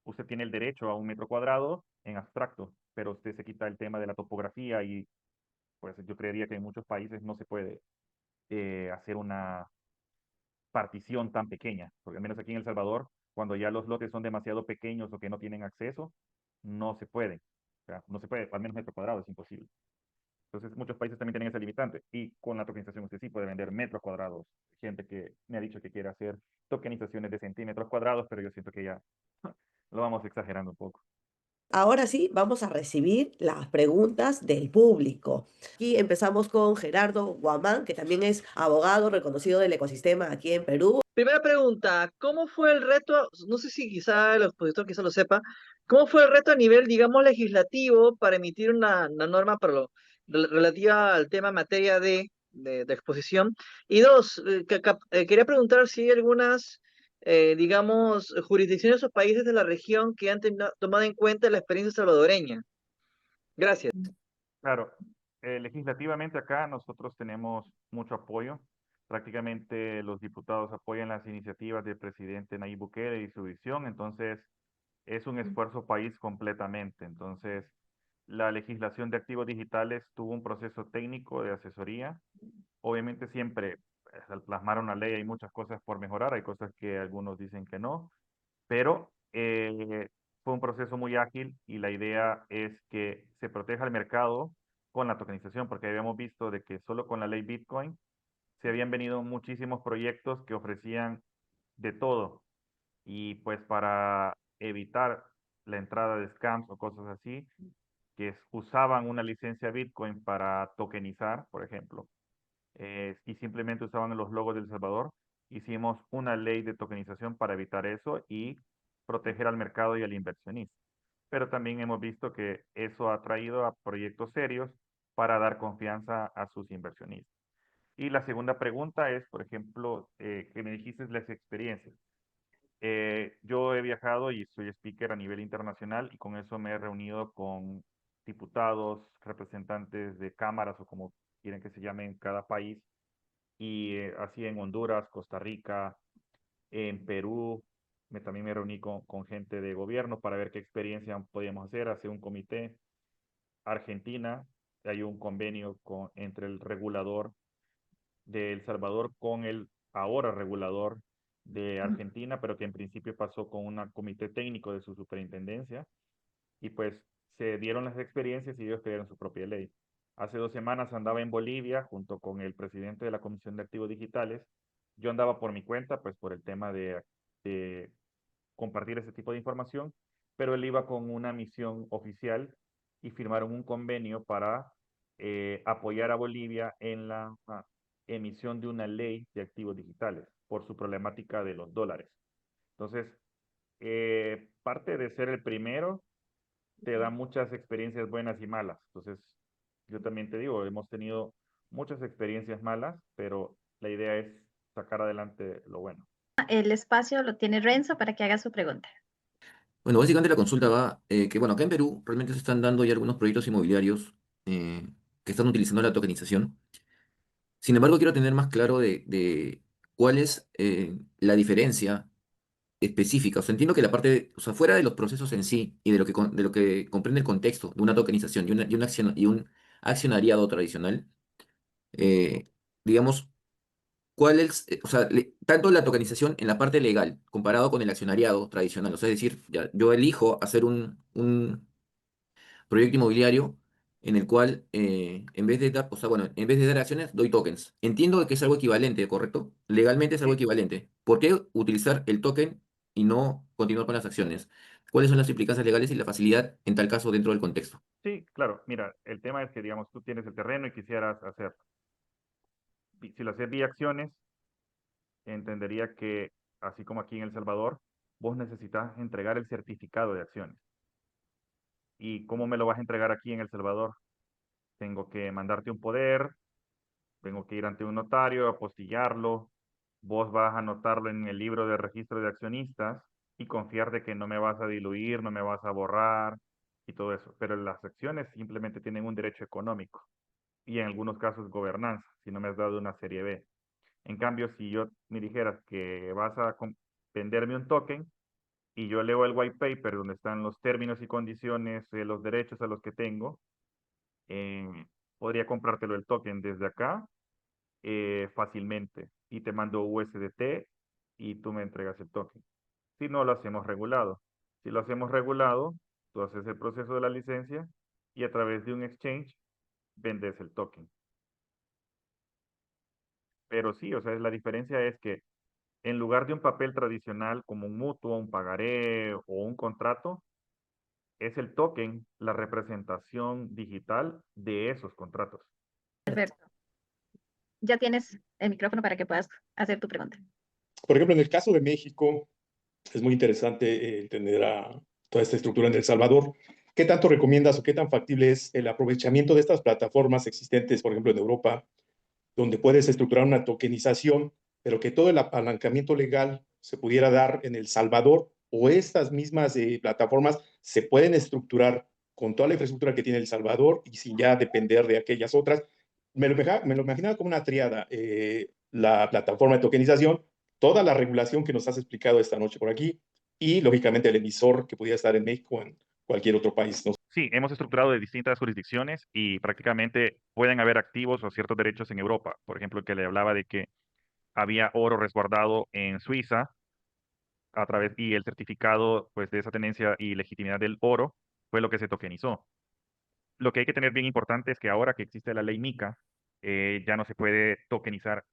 usted tiene el derecho a un metro cuadrado en abstracto, pero usted se quita el tema de la topografía y pues yo creería que en muchos países no se puede hacer una partición tan pequeña, porque al menos aquí en El Salvador, cuando ya los lotes son demasiado pequeños o que no tienen acceso, no se puede. O sea, no se puede, al menos metro cuadrado es imposible. Entonces, muchos países también tienen ese limitante. Y con la tokenización usted sí puede vender metros cuadrados. Gente que me ha dicho que quiere hacer tokenizaciones de centímetros cuadrados, pero yo siento que ya lo vamos exagerando un poco. Ahora sí, vamos a recibir las preguntas del público. Aquí empezamos con Gerardo Guamán, que también es abogado reconocido del ecosistema aquí en Perú. Primera pregunta, ¿cómo fue el reto? No sé si quizá el expositor quizá lo sepa, ¿cómo fue el reto a nivel, digamos, legislativo para emitir una norma relativa al tema materia de exposición? Y dos, quería preguntar si hay algunas, digamos, jurisdicciones o países de la región que han tomado en cuenta la experiencia salvadoreña. Gracias. Claro, legislativamente acá nosotros tenemos mucho apoyo. Prácticamente los diputados apoyan las iniciativas del presidente Nayib Bukele y su visión, entonces es un esfuerzo país completamente. Entonces, la legislación de activos digitales tuvo un proceso técnico de asesoría. Obviamente siempre al plasmar una ley hay muchas cosas por mejorar, hay cosas que algunos dicen que no, pero fue un proceso muy ágil y la idea es que se proteja el mercado con la tokenización, porque habíamos visto de que solo con la ley Bitcoin se habían venido muchísimos proyectos que ofrecían de todo y pues para evitar la entrada de scams o cosas así, que usaban una licencia Bitcoin para tokenizar, por ejemplo, y simplemente usaban los logos de El Salvador, hicimos una ley de tokenización para evitar eso y proteger al mercado y al inversionista. Pero también hemos visto que eso ha traído a proyectos serios para dar confianza a sus inversionistas. Y la segunda pregunta es, por ejemplo, que me dijiste las experiencias. Yo he viajado y soy speaker a nivel internacional y con eso me he reunido con diputados, representantes de cámaras o como quieren que se llame en cada país, y así en Honduras, Costa Rica, en Perú, también me reuní con gente de gobierno para ver qué experiencia podíamos hacer, hacer un comité. Argentina, hay un convenio entre el regulador de El Salvador con el ahora regulador de Argentina, pero que en principio pasó con un comité técnico de su superintendencia y pues se dieron las experiencias y ellos crearon su propia ley. Hace 2 semanas andaba en Bolivia junto con el presidente de la Comisión de Activos Digitales. Yo andaba por mi cuenta, pues por el tema de compartir ese tipo de información, pero él iba con una misión oficial y firmaron un convenio para apoyar a Bolivia en la emisión de una ley de activos digitales por su problemática de los dólares. Entonces, parte de ser el primero te da muchas experiencias buenas y malas. Entonces, yo también te digo, hemos tenido muchas experiencias malas, pero la idea es sacar adelante lo bueno. El espacio lo tiene Renzo para que haga su pregunta. Bueno, básicamente la consulta va que, bueno, acá en Perú realmente se están dando ya algunos proyectos inmobiliarios que están utilizando la tokenización. Sin embargo, quiero tener más claro de cuál es la diferencia específica. O sea, entiendo que la parte, o sea, fuera de los procesos en sí y de lo que comprende el contexto de una tokenización y un accionariado tradicional, eh, digamos, ¿cuál es, o sea, tanto la tokenización en la parte legal comparado con el accionariado tradicional? O sea, es decir, ya, yo elijo hacer un proyecto inmobiliario en el cual en vez de dar, o sea, bueno, en vez de dar acciones, doy tokens. Entiendo que es algo equivalente, ¿correcto? Legalmente es algo Sí, equivalente. ¿Por qué utilizar el token y no continuar con las acciones? ¿Cuáles son las implicancias legales y la facilidad en tal caso dentro del contexto? sí, claro. Mira, el tema es que, digamos, tú tienes el terreno y quisieras hacer, si lo haces vía acciones, entendería que, así como aquí en El Salvador, vos necesitas entregar el certificado de acciones. ¿Y cómo me lo vas a entregar aquí en El Salvador? Tengo que mandarte un poder, tengo que ir ante un notario, apostillarlo, vos vas a anotarlo en el libro de registro de accionistas y confiar de que no me vas a diluir, no me vas a borrar y todo eso. Pero las acciones simplemente tienen un derecho económico y en algunos casos gobernanza, si no me has dado una serie B. En cambio, si yo me dijeras que vas a venderme un token y yo leo el white paper donde están los términos y condiciones, los derechos a los que tengo, eh, podría comprártelo el token desde acá fácilmente y te mando USDT y tú me entregas el token. Si no lo hacemos regulado. Si lo hacemos regulado, tú haces el proceso de la licencia y a través de un exchange vendes el token. Pero sí, o sea, la diferencia es que en lugar de un papel tradicional como un mutuo, un pagaré o un contrato, es el token la representación digital de esos contratos. Alberto, ya tienes el micrófono para que puedas hacer tu pregunta. Por ejemplo, en el caso de México, es muy interesante entender toda esta estructura en El Salvador. ¿Qué tanto recomiendas o qué tan factible es el aprovechamiento de estas plataformas existentes, por ejemplo, en Europa, donde puedes estructurar una tokenización, pero que todo el apalancamiento legal se pudiera dar en El Salvador, o estas mismas plataformas se pueden estructurar con toda la infraestructura que tiene El Salvador y sin ya depender de aquellas otras? Me lo imaginaba como una triada, la plataforma de tokenización, toda la regulación que nos has explicado esta noche por aquí, y lógicamente el emisor que pudiera estar en México o en cualquier otro país, ¿no? Sí, hemos estructurado de distintas jurisdicciones y prácticamente pueden haber activos o ciertos derechos en Europa. Por ejemplo, el que le hablaba de que había oro resguardado en Suiza a través y el certificado pues de esa tenencia y legitimidad del oro fue lo que se tokenizó. Lo que hay que tener bien importante es que ahora que existe la ley MiCA, ya no se puede tokenizar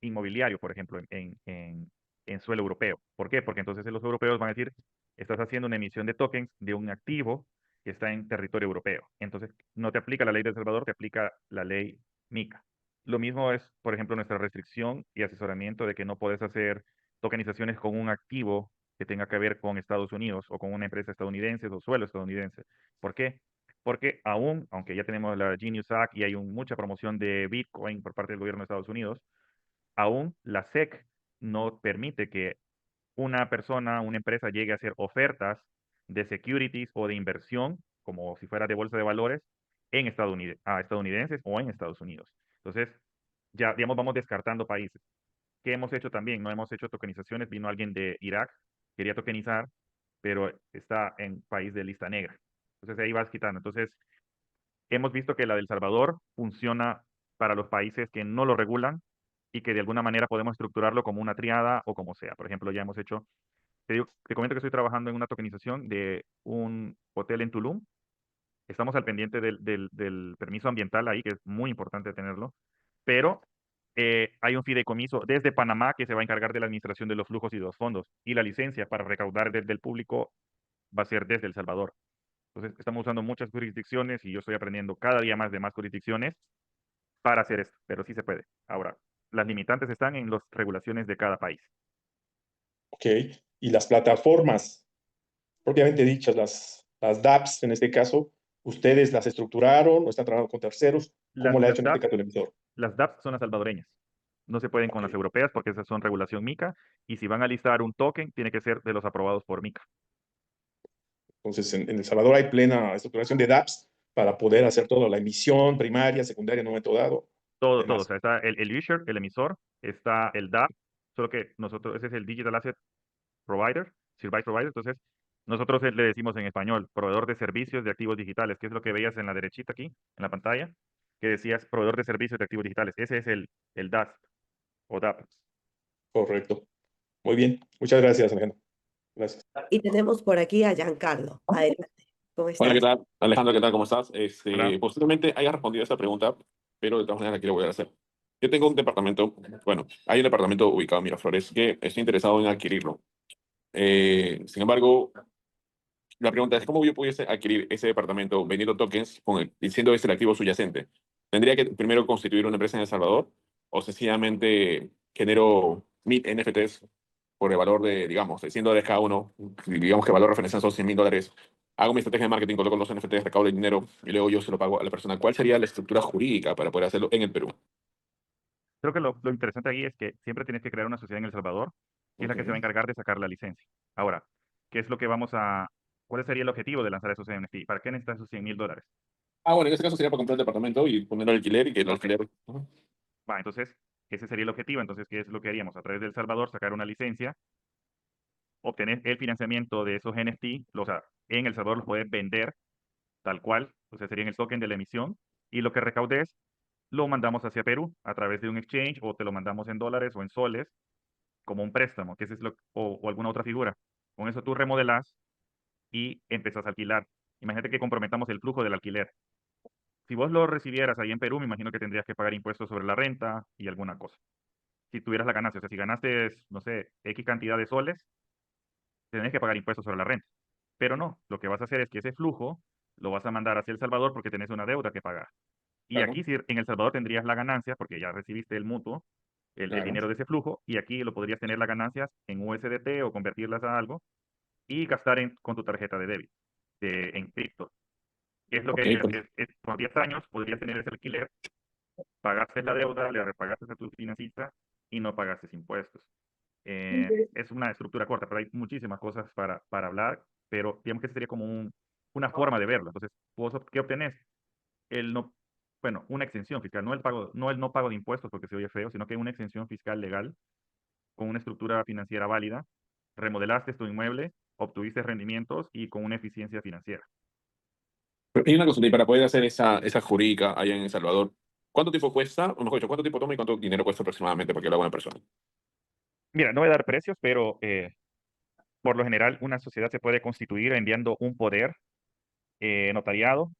inmobiliario, por ejemplo, en suelo europeo. ¿Por qué? Porque entonces los europeos van a decir, estás haciendo una emisión de tokens de un activo que está en territorio europeo. Entonces, no te aplica la ley de El Salvador, te aplica la ley MiCA. Lo mismo es, por ejemplo, nuestra restricción y asesoramiento de que no puedes hacer tokenizaciones con un activo que tenga que ver con Estados Unidos o con una empresa estadounidense o suelo estadounidense. ¿Por qué? Porque aún, aunque ya tenemos la Genius Act y hay mucha promoción de Bitcoin por parte del gobierno de Estados Unidos, aún la SEC no permite que una persona, una empresa llegue a hacer ofertas de securities o de inversión, como si fuera de bolsa de valores, en estadounidenses o en Estados Unidos. Entonces, ya, digamos, vamos descartando países. ¿Qué hemos hecho también? No hemos hecho tokenizaciones. Vino alguien de Irak, quería tokenizar, pero está en país de lista negra. Entonces, ahí vas quitando. Entonces, hemos visto que la del Salvador funciona para los países que no lo regulan y que de alguna manera podemos estructurarlo como una triada o como sea. Por ejemplo, ya hemos hecho, te comento que estoy trabajando en una tokenización de un hotel en Tulum. Estamos al pendiente del permiso ambiental ahí, que es muy importante tenerlo, pero hay un fideicomiso desde Panamá que se va a encargar de la administración de los flujos y de los fondos, y la licencia para recaudar desde el público va a ser desde El Salvador. Entonces, estamos usando muchas jurisdicciones y yo estoy aprendiendo cada día más de más jurisdicciones para hacer esto, pero sí se puede. Ahora, las limitantes están en las regulaciones de cada país. Ok, y las plataformas propiamente dichas, las dApps en este caso, ¿ustedes las estructuraron o están trabajando con terceros? ¿Cómo le ha hecho en este caso el emisor? Las dApps son las salvadoreñas. No se pueden con las europeas porque esas son regulación MiCA, y si van a listar un token, tiene que ser de los aprobados por MiCA. Entonces, en El Salvador hay plena estructuración de dApps para poder hacer todo, la emisión primaria, secundaria en un momento dado. Todo, todo. O sea, está el issuer, el emisor, está el dApp, solo que nosotros, ese es el Digital Asset Provider, Service Provider. Entonces, nosotros le decimos en español, proveedor de servicios de activos digitales, que es lo que veías en la derechita aquí, en la pantalla, que decías proveedor de servicios de activos digitales. Ese es el DAP o DAP. Correcto. Muy bien. Muchas gracias, Alejandro. Gracias. Y tenemos por aquí a Giancarlo. Adelante. ¿Cómo estás? Hola, ¿qué tal? Alejandro, ¿qué tal? ¿Cómo estás? Hola. Posiblemente haya respondido a esta pregunta, pero de todas maneras la quiero volver a hacer. Yo tengo un departamento, bueno, hay un departamento ubicado en Miraflores que estoy interesado en adquirirlo. Sin embargo, la pregunta es, ¿cómo yo pudiese adquirir ese departamento vendiendo tokens diciendo el activo subyacente? ¿Tendría que primero constituir una empresa en El Salvador o sencillamente genero 1000 NFTs por el valor de, digamos, de $100 cada uno, y digamos que el valor de referencia son $100.000, hago mi estrategia de marketing, coloco los NFTs, recaudo el dinero y luego yo se lo pago a la persona. ¿Cuál sería la estructura jurídica para poder hacerlo en el Perú? Creo que lo interesante ahí es que siempre tienes que crear una sociedad en El Salvador, que es la que se va a Ok. encargar de sacar la licencia. Ahora, ¿qué es lo que cuál sería el objetivo de lanzar esos NFT? ¿Para qué necesitas esos $100.000? Bueno, en ese caso sería para comprar el departamento y ponerlo al alquiler y que el Ok. alquiler... Ujú. Va, entonces, ese sería el objetivo. Entonces, ¿qué es lo que haríamos? A través de El Salvador, sacar una licencia, obtener el financiamiento de esos NFT, o sea, en El Salvador los puedes vender tal cual, o sea, sería en el token de la emisión, y lo que recaudes lo mandamos hacia Perú a través de un exchange o te lo mandamos en dólares o en soles como un préstamo, que ese es o alguna otra figura. Con eso tú remodelas y empezás a alquilar. Imagínate que comprometamos el flujo del alquiler. Si vos lo recibieras ahí en Perú, me imagino que tendrías que pagar impuestos sobre la renta y alguna cosa. Si tuvieras la ganancia, o sea, si ganaste, no sé, X cantidad de soles, tenés que pagar impuestos sobre la renta. Pero no, lo que vas a hacer es que ese flujo lo vas a mandar hacia El Salvador porque tenés una deuda que pagar. Y Claro, aquí si en El Salvador tendrías la ganancia porque ya recibiste el mutuo, el claro. dinero de ese flujo, y aquí lo podrías tener las ganancias en USDT o convertirlas a algo y gastar con tu tarjeta de débito en cripto. ¿Qué es lo que Ok, harías? Por 10 años podrías tener ese alquiler, pagaste la deuda, le repagaste a tu financista y no pagaste impuestos. Es una estructura corta, pero hay muchísimas cosas para hablar, pero digamos que sería como una forma de verlo. Entonces, ¿qué obtenés? El no, bueno, una exención fiscal, no el no pago de impuestos porque se oye feo, sino que una exención fiscal legal con una estructura financiera válida, remodelaste tu inmueble, obtuviste rendimientos y con una eficiencia financiera. Pero hay una consulta, y para poder hacer esa jurídica allá en El Salvador, ¿cuánto tiempo cuesta? O mejor dicho, ¿cuánto tiempo toma y cuánto dinero cuesta aproximadamente para que lo haga una persona? Mira, no voy a dar precios, pero por lo general una sociedad se puede constituir enviando un poder notariado.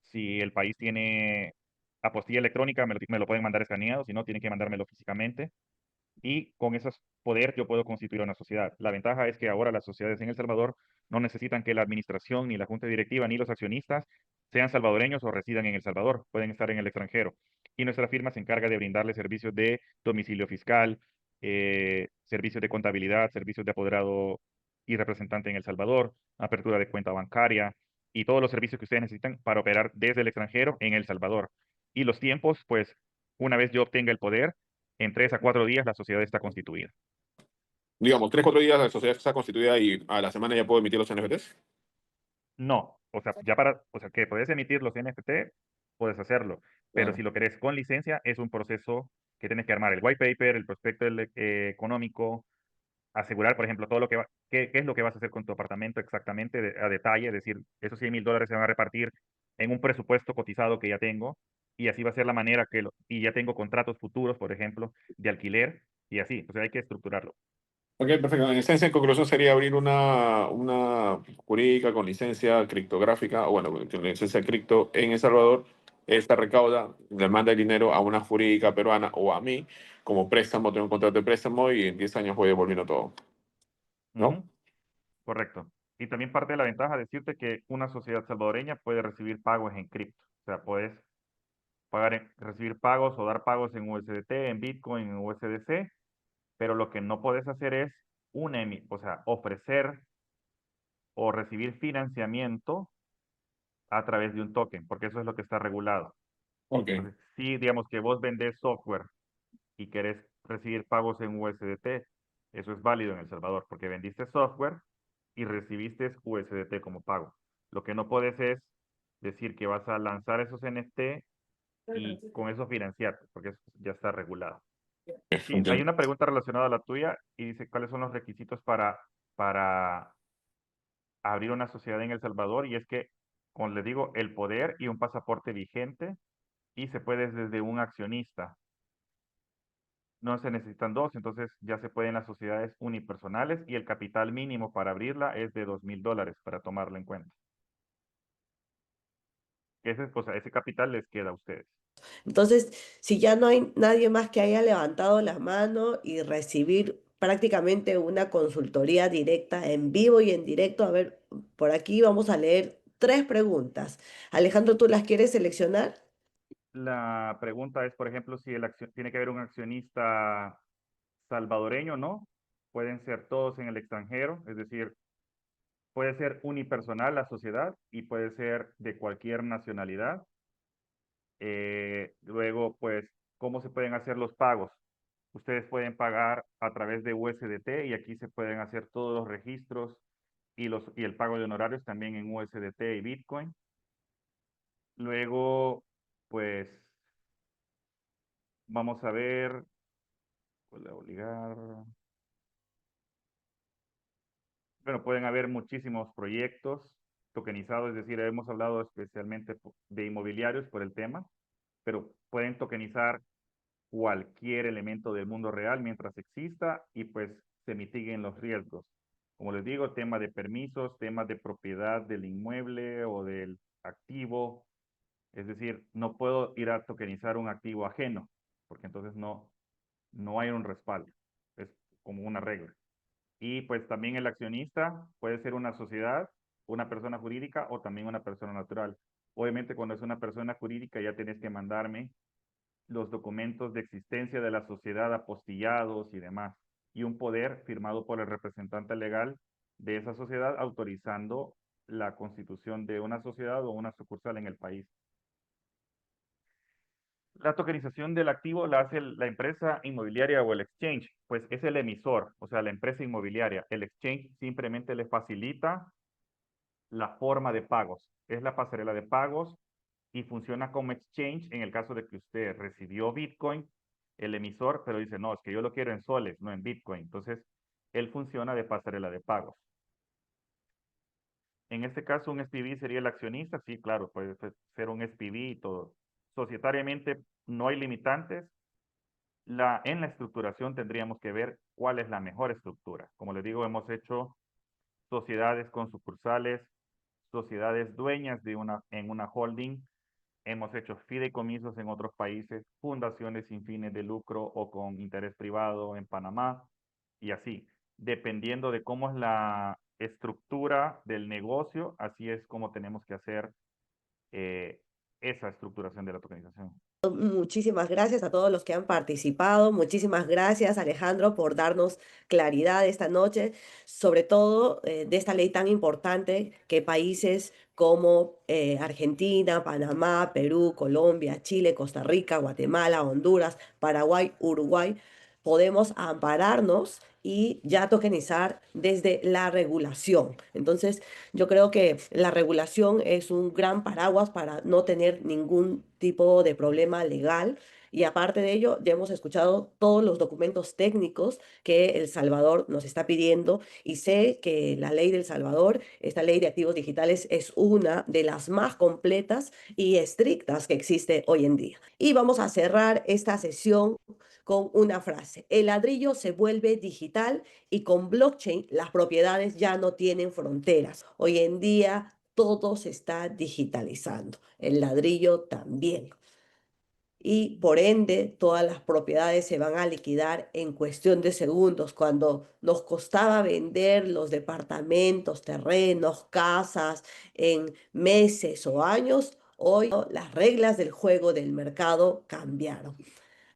Si el país tiene apostilla electrónica, me lo pueden mandar escaneado, si no, tienen que mandármelo físicamente. Y con esos poderes yo puedo constituir una sociedad. La ventaja es que ahora las sociedades en El Salvador no necesitan que la administración, ni la junta directiva, ni los accionistas sean salvadoreños o residan en El Salvador, pueden estar en el extranjero. Y nuestra firma se encarga de brindarle servicios de domicilio fiscal, servicios de contabilidad, servicios de apoderado y representante en El Salvador, apertura de cuenta bancaria y todos los servicios que ustedes necesitan para operar desde el extranjero en El Salvador. Y los tiempos, pues, una vez yo obtenga el poder, en 3 a 4 días la sociedad está constituida. Digamos, 3, 4 días la sociedad está constituida y a la semana ya puedo emitir los NFTs. No, o sea, o sea, que puedes emitir los NFT, puedes hacerlo, pero si Claro. lo querés con licencia, es un proceso que tienes que armar el white paper, el prospecto económico, asegurar, por ejemplo, todo qué es lo que vas a hacer con tu apartamento exactamente a detalle, es decir, esos $100.000 se van a repartir en un presupuesto cotizado que ya tengo, y así va a ser la manera y ya tengo contratos futuros, por ejemplo, de alquiler, y así, o sea, hay que estructurarlo. Ok, perfecto. En esencia, en conclusión, sería abrir una jurídica con licencia criptográfica, o bueno, con licencia cripto en El Salvador. Esta recauda, le manda el dinero a una jurídica peruana o a mí como préstamo, tengo un contrato de préstamo y en 10 años voy devolviendo todo, ¿no? Ujú. Correcto. Y también parte de la ventaja decirte que una sociedad salvadoreña puede recibir pagos en cripto. O sea, puedes recibir pagos o dar pagos en USDT, en Bitcoin, en USDC, pero lo que no puedes hacer es o sea, ofrecer o recibir financiamiento a través de un token, porque eso es lo que está regulado. Ok. Entonces, si digamos que vos vendés software y querés recibir pagos en USDT, eso es válido en El Salvador, porque vendiste software y recibiste USDT como pago. Lo que no puedes es decir que vas a lanzar esos NFT y con eso financiarte, porque eso ya está regulado. Sí, hay Entiendo. una pregunta relacionada a la tuya y dice, ¿cuáles son los requisitos para abrir una sociedad en El Salvador? Y es que, como les digo, el poder y un pasaporte vigente y se puede desde un accionista. No se necesitan dos, entonces ya se pueden las sociedades unipersonales y el capital mínimo para abrirla es de $2.000 para tomarlo en cuenta. O sea, ese capital les queda a ustedes. Entonces, si ya no hay nadie más que haya levantado la mano y recibir prácticamente una consultoría directa en vivo y en directo, a ver, por aquí vamos a leer 3 preguntas. Alejandro, ¿tú las quieres seleccionar? La pregunta es, por ejemplo, si tiene que haber un accionista salvadoreño, ¿no? Pueden ser todos en el extranjero, es decir, puede ser unipersonal la sociedad y puede ser de cualquier nacionalidad. Luego, pues, ¿cómo se pueden hacer los pagos? Ustedes pueden pagar a través de USDT y aquí se pueden hacer todos los registros y el pago de honorarios también en USDT y Bitcoin. Luego, pues, vamos a ver, puede obligar. Bueno, pueden haber muchísimos proyectos tokenizados, es decir, hemos hablado especialmente de inmobiliarios por el tema, pero pueden tokenizar cualquier elemento del mundo real mientras exista y pues se mitiguen los riesgos. Como les digo, tema de permisos, temas de propiedad del inmueble o del activo, es decir, no puedo ir a tokenizar un activo ajeno, porque entonces no hay un respaldo, es como una regla. Y pues también el accionista puede ser una sociedad, una persona jurídica o también una persona natural. Obviamente cuando es una persona jurídica ya tienes que mandarme los documentos de existencia de la sociedad apostillados y demás, y un poder firmado por el representante legal de esa sociedad autorizando la constitución de una sociedad o una sucursal en el país. La tokenización del activo la hace la empresa inmobiliaria o el exchange, pues es el emisor, o sea, la empresa inmobiliaria. El exchange simplemente le facilita la forma de pagos, es la pasarela de pagos y funciona como exchange en el caso de que usted recibió Bitcoin, el emisor, pero dice, no, es que yo lo quiero en soles, no en Bitcoin. Entonces, él funciona de pasarela de pagos. En este caso, un SPV sería el accionista, sí, claro, puede ser un SPV y todo. Societariamente no hay limitantes. En la estructuración tendríamos que ver cuál es la mejor estructura. Como les digo, hemos hecho sociedades con sucursales, sociedades dueñas en una holding, hemos hecho fideicomisos en otros países, fundaciones sin fines de lucro o con interés privado en Panamá y así. Dependiendo de cómo es la estructura del negocio, así es como tenemos que hacer esa estructuración de la tokenización. Muchísimas gracias a todos los que han participado. Muchísimas gracias, Alejandro, por darnos claridad esta noche, sobre todo de esta ley tan importante que países como Argentina, Panamá, Perú, Colombia, Chile, Costa Rica, Guatemala, Honduras, Paraguay, Uruguay, podemos ampararnos y ya tokenizar desde la regulación. Entonces, yo creo que la regulación es un gran paraguas para no tener ningún tipo de problema legal. Y aparte de ello, ya hemos escuchado todos los documentos técnicos que El Salvador nos está pidiendo y sé que la ley del Salvador, esta ley de activos digitales, es una de las más completas y estrictas que existe hoy en día. Y vamos a cerrar esta sesión con una frase. El ladrillo se vuelve digital y con blockchain las propiedades ya no tienen fronteras. Hoy en día todo se está digitalizando, el ladrillo también. Y por ende, todas las propiedades se van a liquidar en cuestión de segundos. Cuando nos costaba vender los departamentos, terrenos, casas en meses o años, hoy las reglas del juego del mercado cambiaron.